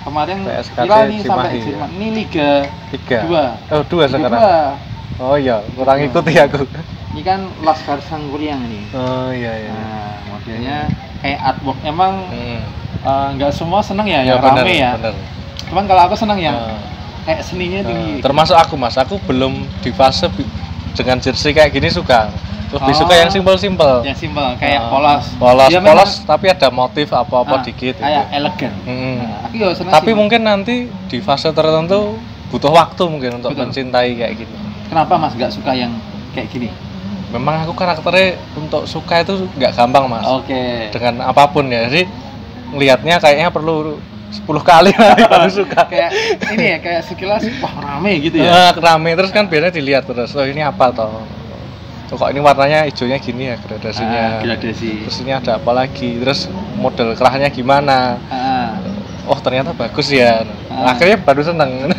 Kemarin PSKC viral nih sampai Cimahi. Jerman. Ini Liga 2. Oh, 2 sekarang. 2. Oh iya, kurang ikuti aku. Ini kan Laskar Sangguriang ini. Oh iya. Nah, modelnya kayak artwork. Emang nggak semua seneng ya yang bener, rame ya. Bener. Cuman kalau aku seneng yang kayak seninya tinggi. Termasuk aku Mas, aku belum di fase dengan jersey kayak gini suka. Lebih suka yang simpel-simpel. Yang simpel, kayak polos. Polos, tapi ada motif apa-apa dikit. Kayak elegan. Aku seneng. Tapi mungkin nanti di fase tertentu butuh waktu mungkin untuk mencintai kayak gini. Kenapa Mas nggak suka yang kayak gini? Memang aku karakternya untuk suka itu nggak gampang Mas. Dengan apapun ya. Jadi ngelihatnya kayaknya perlu 10 kali baru suka. Kayak ini ya, kayak sekilas wah rame gitu ya. Rame terus kan biasanya dilihat terus. Oh ini apa toh? Kok ini warnanya hijaunya gini ya gradasinya. Gradasi. Terus ini ada apa lagi? Terus model kerahnya gimana? Oh ternyata bagus ya. Akhirnya baru seneng.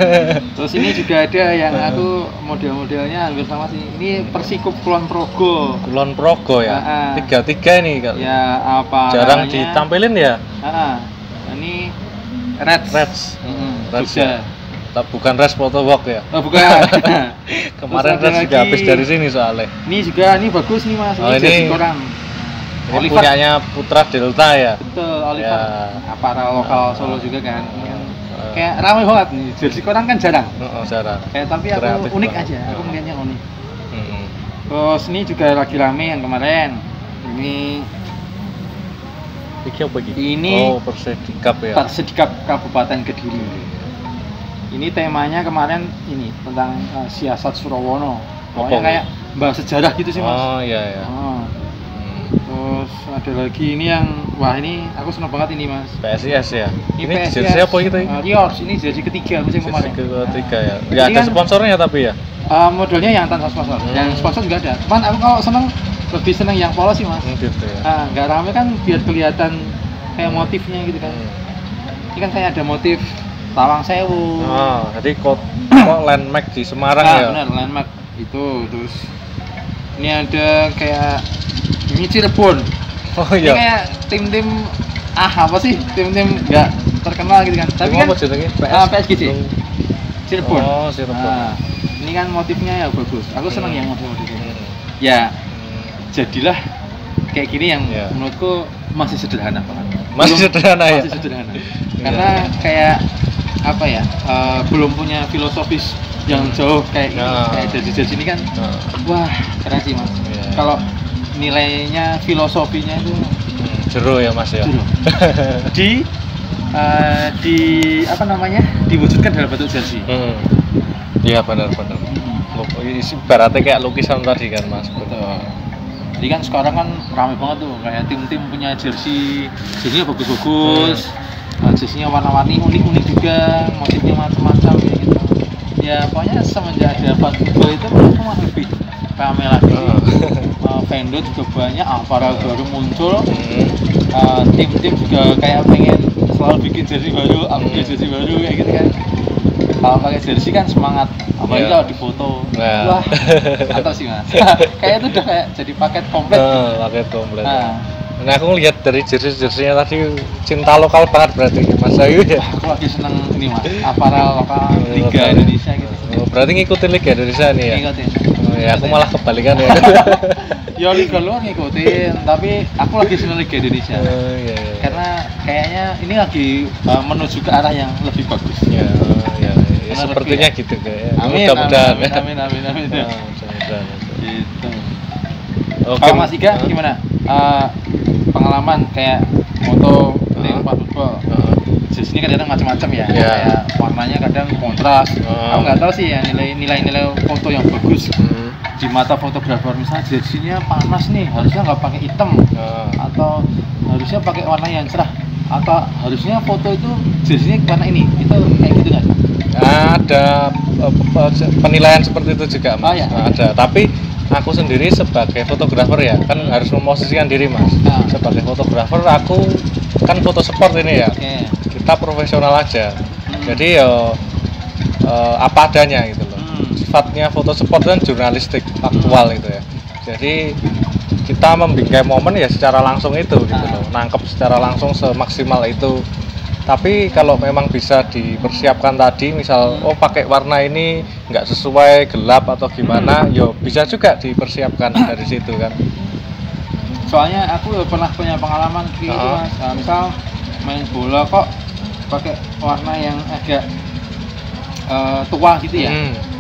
Terus ini juga ada yang aku model-modelnya hampir sama sih. Ini Persikup Kulon Progo. Kulon Progo ya. 3-3 ini kalau. Ya apa? Jarang ditampilin ya. Ini Reds. Reds ya. Bukan Res Photo Walk ya? Oh bukan. Kemarin Res juga habis dari sini soalnya. Ini bagus nih Mas. Ini jersey koran. Ini punyanya Putra Delta ya? Betul, Oliver. Apparel lokal Solo juga kan. Kayak ramai banget nih. Jersey koran kan jarang. Jarang. Tapi aku kreatif unik banget. Aja. Aku melihatnya unik. Terus ini juga lagi rame yang kemarin. Ini apa gitu? Ini Persedikap ya. Persedikap Kabupaten Kediri. Ini temanya kemarin ini tentang siasat Surawono. Pokoknya kayak bahas sejarah gitu sih Mas. Oh iya. Terus ada lagi ini yang Wah ini aku seneng banget ini mas. PSIS ya. Ini PSIS, jersey apa gitu? Riors, ini jersey ketiga musim kemarin. Ketiga ya. Nggak ada sponsornya tapi ya. Modelnya yang tanpa sponsor. Yang sponsor juga ada. Cuman aku kalau seneng lebih seneng yang polos sih mas. Gitu ya. Nggak rame kan biar kelihatan kayak motifnya gitu kan. Ini kan kayak ada motif Tawang Sewu. Jadi kok landmark di Semarang ya. Benar, landmark itu. Terus ini ada kayak ini Cirebon. Oh ini iya. kayak tim-tim apa sih? Tim-tim nggak terkenal gitu kan. Tapi kan PSGC. Cirebon. Oh, Cirebon. Ini kan motifnya ya bagus. Aku senang yang motif-motifnya. Ya, jadilah kayak gini yang menurutku masih sederhana banget. Masih sederhana. Karena kayak apa ya? Belum punya filosofis yang jauh kayak ini, kayak jersey ini kan. Wah, keren sih, Mas. Kalau nilainya filosofinya itu jero ya Mas ya. Jero. di apa namanya? Diwujudkan dalam bentuk jersey. Iya benar. Ibaratnya kayak lukisan tadi kan Mas. Betul. Jadi kan sekarang kan ramai banget tuh kayak tim-tim punya jersey-nya bagus-bagus. Jersey-nya warna-warni unik-unik juga, motifnya macam-macam kayak gitu. Ya pokoknya semenjak ada football itu menurutku malah lebih ramai lagi. Vendor juga banyak, aparel baru muncul. Tim-tim juga kayak pengen selalu bikin jersey baru, update jersey baru kayak gitu kan. Kalau pakai jersey kan semangat, apalagi kalau difoto. Wah, mantap sih mas. Kayak itu udah kayak jadi paket komplit. Paket komplit. Nah aku ngeliat dari jersey-jerseynya tadi cinta lokal banget berarti Mas Ayu ya. Aku lagi seneng ini mas, aparel lokal Liga Indonesia gitu. Berarti ngikutin Liga Indonesia nih ya? Ngikutin. Ya aku malah kebalikan ya. Ya Liga luar ngikutin, tapi aku lagi seneng Liga Indonesia. Iya. Karena kayaknya ini lagi menuju ke arah yang lebih bagus. Iya. Sepertinya gitu kayak. Mudah-mudahan. Amin. Gitu. Kalau Mas Iga gimana? Pengalaman kayak moto tim football. Jersey ini kadang macam-macam ya. Kayak warnanya kadang kontras. Aku nggak tahu sih ya nilai foto yang bagus. Di mata fotografer misalnya jersey-nya panas nih, harusnya nggak pakai hitam. Atau harusnya pakai warna yang cerah. Atau harusnya foto itu jersey-nya warna ini. Itu kayak gitu nggak? Ada penilaian seperti itu juga Mas. Ya? Ada, tapi aku sendiri sebagai fotografer ya kan harus memposisikan diri Mas. Sebagai fotografer aku kan foto sport ini ya. Kita profesional aja. Jadi apa adanya gitu loh. Sifatnya foto sport kan jurnalistik faktual gitu ya. Jadi kita membingkai momen ya secara langsung itu gitu loh. Nangkep secara langsung semaksimal itu. Tapi kalau memang bisa dipersiapkan tadi misal pakai warna ini nggak sesuai gelap atau gimana yo bisa juga dipersiapkan dari situ kan. Soalnya aku pernah punya pengalaman gitu mas. Misal main bola kok pakai warna yang agak tua gitu ya.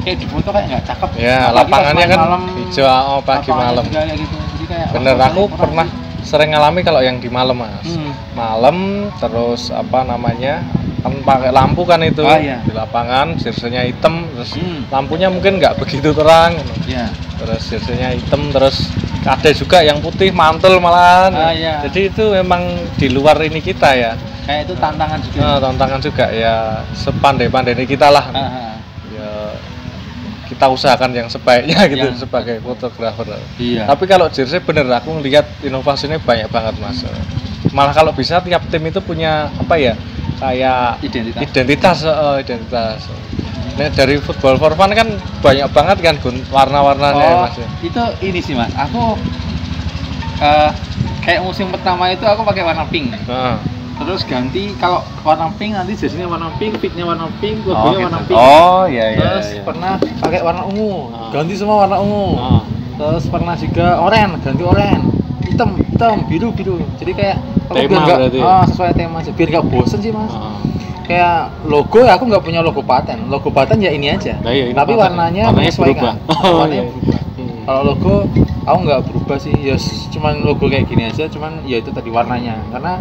Kayak di foto kayak nggak cakep. Ya lapangannya kan hijau pagi malam gitu. Jadi kayak bener aku pernah sering ngalami kalau yang di malam mas. Malam terus apa namanya kan pakai lampu kan itu di lapangan jersey-nya hitam terus lampunya mungkin nggak begitu terang terus jersey-nya hitam terus ada juga yang putih mantul malahan jadi itu memang di luar ini kita ya kayak itu tantangan juga tantangan juga ya sepandai-pandai kita lah ya kita usahakan yang sebaiknya gitu sebagai fotografer. Tapi kalau jersey bener aku ngelihat inovasinya banyak banget mas. Malah kalau bisa tiap tim itu punya apa ya kayak identitas. Nah, dari Football for Fun kan banyak banget kan warna-warnanya mas. Itu ini sih mas. Aku kayak musim pertama itu aku pakai warna pink. Terus ganti kalau warna pink nanti jersey-nya warna pink, fitnya warna pink, logonya warna pink. Terus pernah pakai warna ungu, ganti semua warna ungu. Terus pernah juga oranye, ganti oranye. Hitam, biru. Jadi kayak tema berarti. Sesuai tema aja. Biar gak bosen sih mas. Kayak logo aku nggak punya logo paten. Logo paten ya ini aja. Tapi warnanya menyesuaikan. Warnanya berubah. Kalau logo aku nggak berubah sih. Ya cuman logo kayak gini aja. Cuman ya itu tadi warnanya. Karena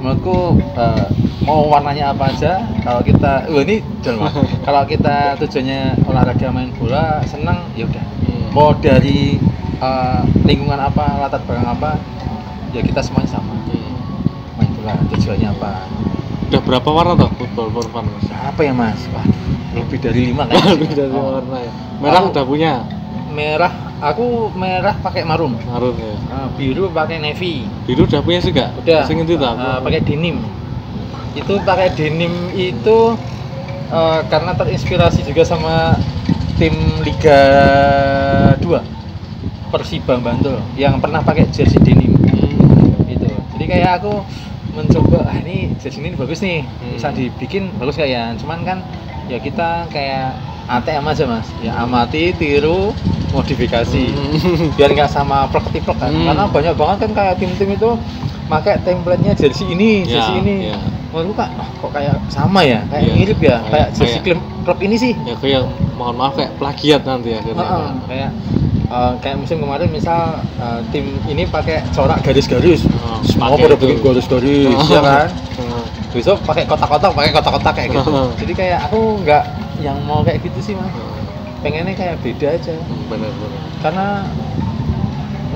menurutku mau warnanya apa aja kalau kita kalau kita tujuannya olahraga main bola senang ya udah mau dari lingkungan apa latar belakang apa ya kita semuanya sama lah tujuannya apa. Udah berapa warna toh football for fun Mas? Apa ya Mas? Wah, lebih dari 5 kayaknya. Lebih dari 5 warna ya. Merah udah punya. Merah, aku merah pakai marun. Marun ya. Biru pakai navy. Biru udah punya sih gak? Udah. Sing itu tak? Pakai denim. Itu pakai denim itu karena terinspirasi juga sama tim Liga 2 Persiba Bantul yang pernah pakai jersey denim. Itu. Jadi kayak aku mencoba ini jersey ini bagus nih, bisa dibikin bagus gak ya? Cuman kan ya kita kayak ATM aja Mas, ya amati, tiru, modifikasi biar nggak sama plek-tiplek kan. Karena banyak banget kan kayak tim-tim itu pakai template-nya jersey ini, jersey ini. Menurutku kok kayak sama ya, kayak mirip ya, kayak jersey klub ini sih. Ya kayak mohon maaf kayak plagiat nanti ya kayak musim kemarin misal tim ini pakai corak garis-garis, semua pada bikin garis-garis, ya kan. Besok pakai kotak-kotak kayak gitu. Jadi kayak aku nggak yang mau kayak gitu sih Mas. Pengennya kayak beda aja. Benar. Karena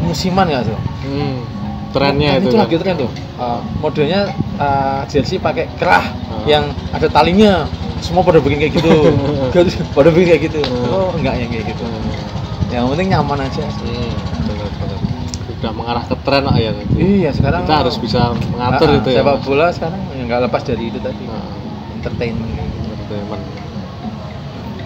musiman nggak tuh? Trennya itu lagi tren tuh. Modelnya jersey pakai kerah yang ada talinya. Semua pada bikin kayak gitu. Pada bikin kayak gitu. Oh enggak yang kayak gitu. Yang penting nyaman aja. Benar. Udah mengarah ke tren ya. Iya sekarang kita harus bisa mengatur itu ya. Sepak bola sekarang nggak lepas dari itu tadi. Entertainment.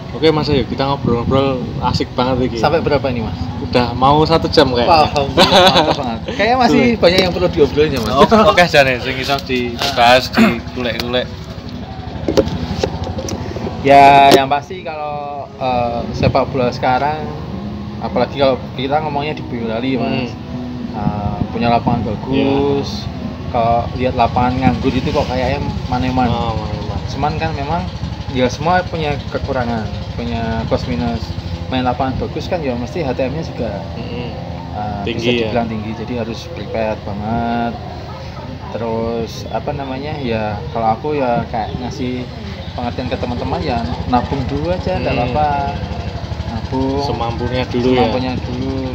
Oke Mas, ayo kita ngobrol-ngobrol asik banget ini. Sampai berapa ini Mas? Udah mau 1 jam kayak. Mantap banget. Kayaknya masih banyak yang perlu diobrolin ya Mas. Oke jane sing iso dibahas, dikulek-kulek. Ya yang pasti kalau sepak bola sekarang, apalagi kalau kita ngomongnya di Boyolali Mas, punya lapangan bagus. Kalau lihat lapangan nganggur itu kok kayaknya maneman. Cuman kan memang ya semua punya kekurangan, punya plus minus. Main lapangan bagus kan ya mesti HTM-nya juga tinggi, bisa dibilang tinggi, jadi harus prepared banget. Terus apa namanya ya, kalau aku ya kayak ngasih pengertian ke teman-teman ya nabung dulu aja, nggak apa-apa. Nabung semampunya dulu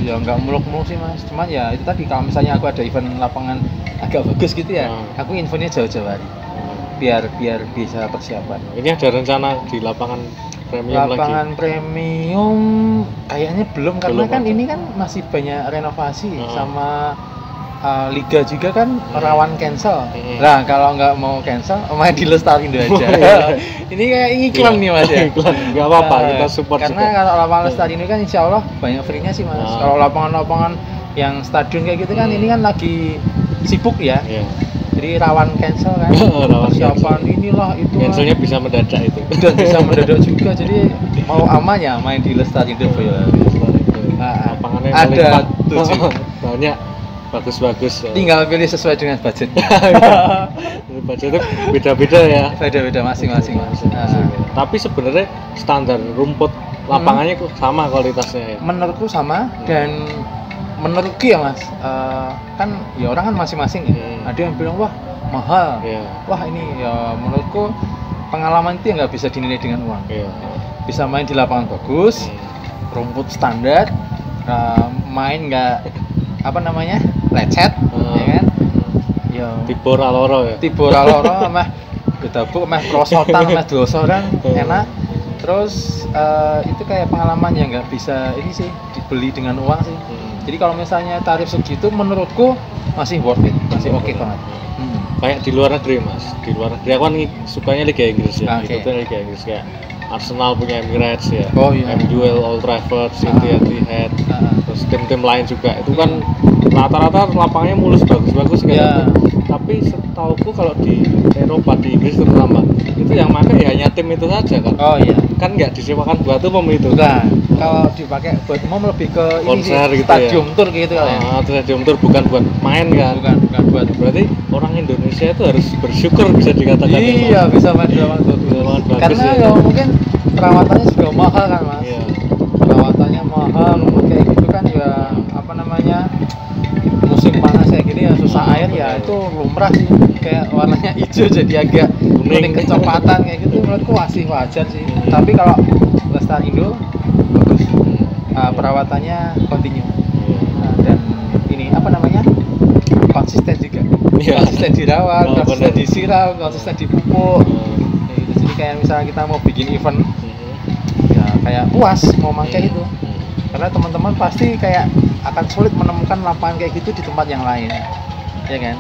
ya nggak muluk-muluk sih Mas. Cuman ya itu tadi, kalau misalnya aku ada event lapangan agak bagus gitu ya, aku infonya jauh-jauh hari biar bisa persiapan. Ini ada rencana di lapangan premium lagi? Premium kayaknya belum karena kan ini kan masih banyak renovasi sama liga juga kan rawan cancel. Nah kalau nggak mau cancel, main di Lestari Indo aja. Ini kayak iklan nih Mas ya. Nggak apa-apa, kita support. Karena kalau lapangan Lestari ini kan insya Allah banyak free-nya sih Mas. Kalau lapangan-lapangan yang stadion kayak gitu kan ini kan lagi sibuk ya. Jadi rawan cancel kan. Persiapan inilah itu. Cancelnya bisa mendadak itu. Dan bisa mendadak juga. Jadi mau aman ya main di Lestari Indo Boyolali. Lapangannya ada 7 banyak. Bagus. Tinggal pilih sesuai dengan budgetnya. Budgetnya beda-beda ya. Beda-beda masing-masing Mas. Tapi sebenarnya standar rumput lapangannya kok sama kualitasnya ya. Menurutku sama dan menurutku ya Mas, kan ya orang kan masing-masing ya. Ada yang bilang wah mahal. Wah ini ya menurutku pengalaman itu nggak bisa dinilai dengan uang. Bisa main di lapangan bagus, rumput standar, main nggak apa namanya lecet, ya kan? Ya. Tibor aloro mah gedabuk mah prosotan mah dosoran enak. Terus itu kayak pengalaman yang nggak bisa ini sih dibeli dengan uang sih. Jadi kalau misalnya tarif segitu menurutku masih worth it, masih oke banget. Kayak di luar negeri Mas, di luar negeri aku kan sukanya Liga Inggris ya. Ikutin Liga Inggris kayak Arsenal punya Emirates ya. MU Old Trafford, City Etihad, terus tim-tim lain juga. Itu kan rata-rata lapangannya mulus bagus-bagus kayak gitu. Tapi setauku kalau di Eropa, di Inggris terutama, itu yang pakai ya hanya tim itu saja kan. Kan nggak disewakan buat umum itu. Kalau dipakai buat umum lebih ke konser ini sih, gitu stadium tour gitu ya. Stadium tour bukan buat main kan. Bukan buat. Berarti orang Indonesia itu harus bersyukur bisa dikatakan. Iya, bisa main di lapangan bagus. Karena ya mungkin perawatannya juga mahal kan Mas. Perawatannya mahal, kayak gitu kan ya apa namanya, musim panas kayak gini ya susah air ya, itu lumrah sih. Kayak warnanya hijau jadi agak kuning kecoklatan kayak gitu, menurutku masih wajar sih. Tapi kalau Lestari Indo bagus, perawatannya kontinu, dan ini apa namanya, konsisten juga. konsisten dirawat, konsisten disiram, konsisten dipupuk. Kayak gitu. Jadi kayak misalnya kita mau bikin event, ya kayak puas mau pakai itu. Karena teman-teman pasti kayak akan sulit menemukan lapangan kayak gitu di tempat yang lain, ya kan?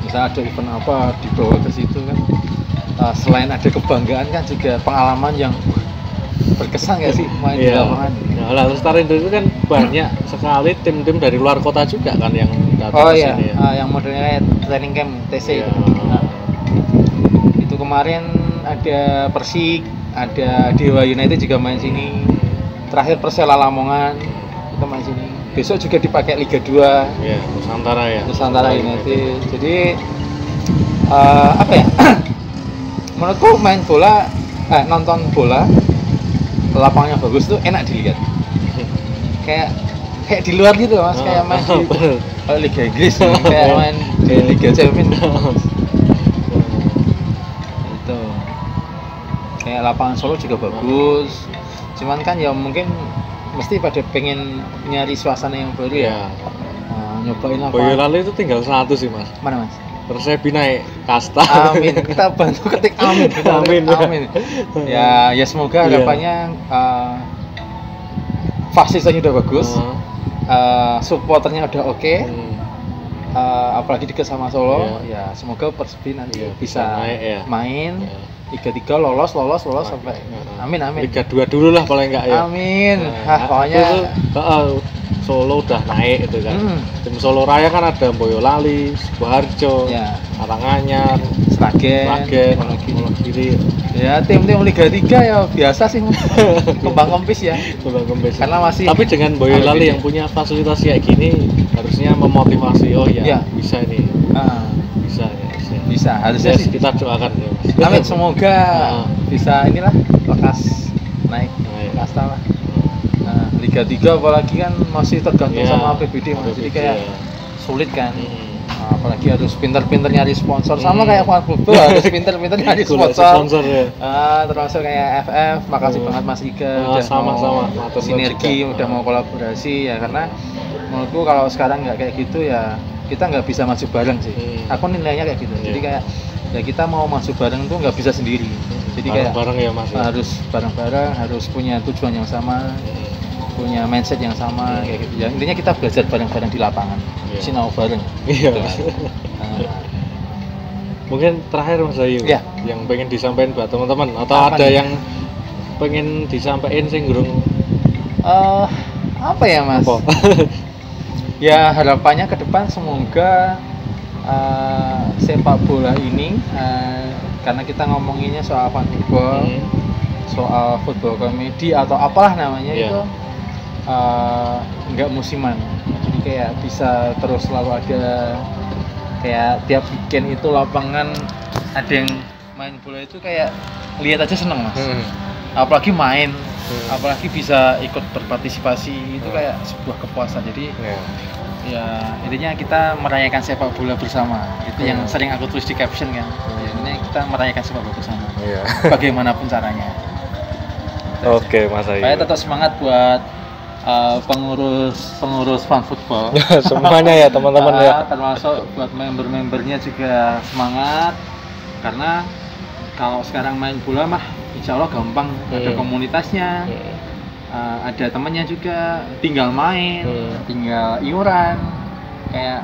Misalnya ada event apa dibawa ke situ kan, selain ada kebanggaan kan juga pengalaman yang berkesan gak sih main di lapangan? Nah, terus Tarindo itu kan banyak sekali tim-tim dari luar kota juga kan yang datang ke sini ya. Yang modelnya training camp TC itu. Nah, itu kemarin ada Persik, ada Dewa United juga main sini. Terakhir Persela Lamongan itu main sini. Besok juga dipakai Liga 2. Iya, Nusantara ya. Nusantara United. Jadi apa ya? Menurutku main bola, nonton bola lapangnya bagus tuh enak dilihat. Kayak di luar gitu Mas, kayak main di Liga Inggris, kayak main di Liga Champions. Itu. Kayak lapangan Solo juga bagus. Cuman kan ya mungkin mesti pada pengen nyari suasana yang baru ya. Nyobain apa? Boyolali itu tinggal 100 sih Mas. Mana Mas? Persepi naik kasta. Amin. Kita bantu ketik amin. Amin. Ya semoga harapannya fasilitasnya udah bagus. Supporternya udah oke. Apalagi dekat sama Solo. Ya semoga Persepi nanti bisa naik, main. Liga 3 lolos sampai amin. Liga 2 dulu lah paling enggak ya. Amin. Pokoknya Solo udah naik itu kan. Tim Solo Raya kan ada Boyolali, Sukoharjo, Karanganyar, Sragen, Wonogiri. Ya tim-tim Liga 3 ya biasa sih. Kembang kempis ya. Karena masih. Tapi dengan Boyolali yang punya fasilitas kayak gini harusnya memotivasi bisa ini. Bisa harusnya sih kita doakan ya. Amin, semoga bisa inilah lekas naik kasta lah. Liga 3 apalagi kan masih tergantung sama APBD Mas. Jadi kayak sulit kan. Apalagi harus pinter-pinter nyari sponsor sama kayak football harus pinter-pinter nyari sponsor. Termasuk kayak FF, makasih banget Mas Ika udah sama-sama sinergi udah mau kolaborasi ya, karena menurutku kalau sekarang nggak kayak gitu ya kita nggak bisa maju bareng sih. Aku nilainya kayak gitu. Jadi kayak ya kita mau maju bareng tuh nggak bisa sendiri. Jadi kayak bareng ya Mas. Harus bareng-bareng, harus punya tujuan yang sama, punya mindset yang sama kayak gitu. Ya intinya kita belajar bareng-bareng di lapangan. Sinau bareng. Iya. Gitu. Mungkin terakhir Mas Ayu yang pengen disampaikan buat teman-teman atau ada yang pengen disampaikan sing gurung apa ya Mas? Ya harapannya ke depan semoga sepak bola ini karena kita ngomonginnya soal fan football, soal football komedi atau apalah namanya itu nggak musiman. Jadi kayak bisa terus selalu ada kayak tiap weekend itu lapangan ada yang main bola itu kayak lihat aja seneng Mas. Apalagi main. Apalagi bisa ikut berpartisipasi itu kayak sebuah kepuasan. Jadi ya intinya kita merayakan sepak bola bersama. Itu yang sering aku tulis di caption kan. Ini kita merayakan sepak bola bersama. Bagaimanapun caranya. Oke Mas Ayu. Saya tetap semangat buat pengurus fan football. Semuanya ya teman-teman ya. Termasuk buat member-membernya juga semangat. Karena kalau sekarang main bola mah insya Allah gampang, ada komunitasnya, ada temannya juga, tinggal main, tinggal iuran, kayak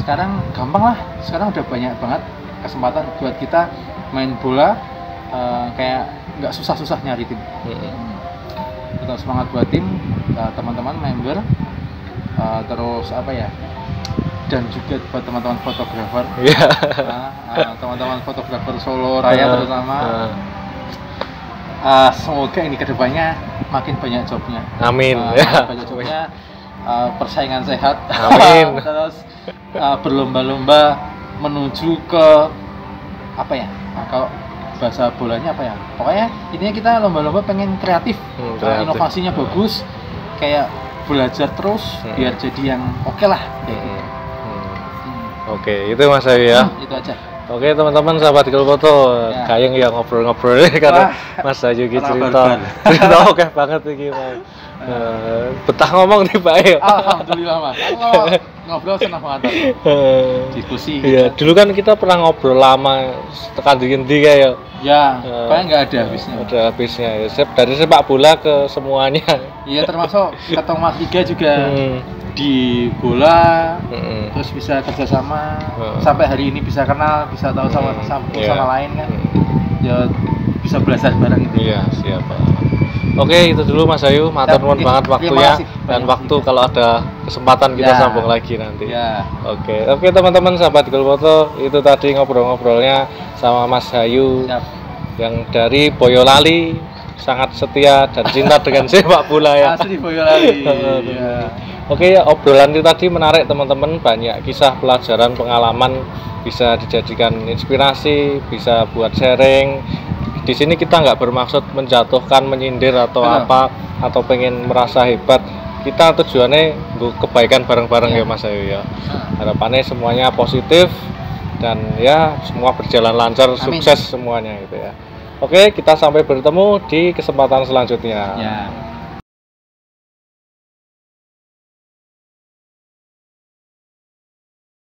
sekarang gampang lah, sekarang udah banyak banget kesempatan buat kita main bola, kayak nggak susah-susah nyari tim. Tetap semangat buat tim, teman-teman member, terus apa ya, dan juga buat teman-teman fotografer, teman-teman fotografer Solo Raya terutama. Semoga ini kedepannya makin banyak jobnya. Amin. Banyak jobnya, persaingan sehat. Amin. Terus berlomba-lomba menuju ke apa ya? Kalau bahasa bolanya apa ya? Pokoknya intinya kita lomba-lomba pengen kreatif. Inovasinya bagus, kayak belajar terus biar jadi yang oke lah. Oke, itu Mas Ayu ya. Itu aja. Oke teman-teman sahabat Gulfoto, Gayeng ya ngobrol-ngobrol karena Mas Ayu cerita oke banget iki Mas. Betah ngomong nih Pak ya. Alhamdulillah Mas. Ngobrol senang banget. Diskusi. Iya, dulu kan kita pernah ngobrol lama tekan di kayak ya, kayak nggak ada habisnya. Ada habisnya ya. Dari sepak bola ke semuanya. Iya, termasuk ketemu Mas Liga juga di bola, terus bisa kerjasama sampai hari ini bisa kenal, bisa tahu sama lain kan. Ya bisa belajar bareng gitu. Iya, siap. Oke, itu dulu Mas Ayu, matur nuwun banget waktunya dan waktu kalau ada kesempatan kita sambung lagi nanti. Ya. Oke teman-teman sahabat Gulfoto, itu tadi ngobrol-ngobrolnya sama Mas Ayu yang dari Boyolali, sangat setia dan cinta dengan sepak bola ya. Asli Boyolali. Ya. Oke, obrolan itu tadi menarik teman-teman, banyak kisah pelajaran pengalaman bisa dijadikan inspirasi, bisa buat sharing. Di sini kita nggak bermaksud menjatuhkan, menyindir atau apa, atau pengen merasa hebat. Kita tujuannya kebaikan bareng-bareng ya Mas Ayu ya. Harapannya semuanya positif dan ya semua berjalan lancar, sukses semuanya gitu ya. Oke, kita sampai bertemu di kesempatan selanjutnya. Ya.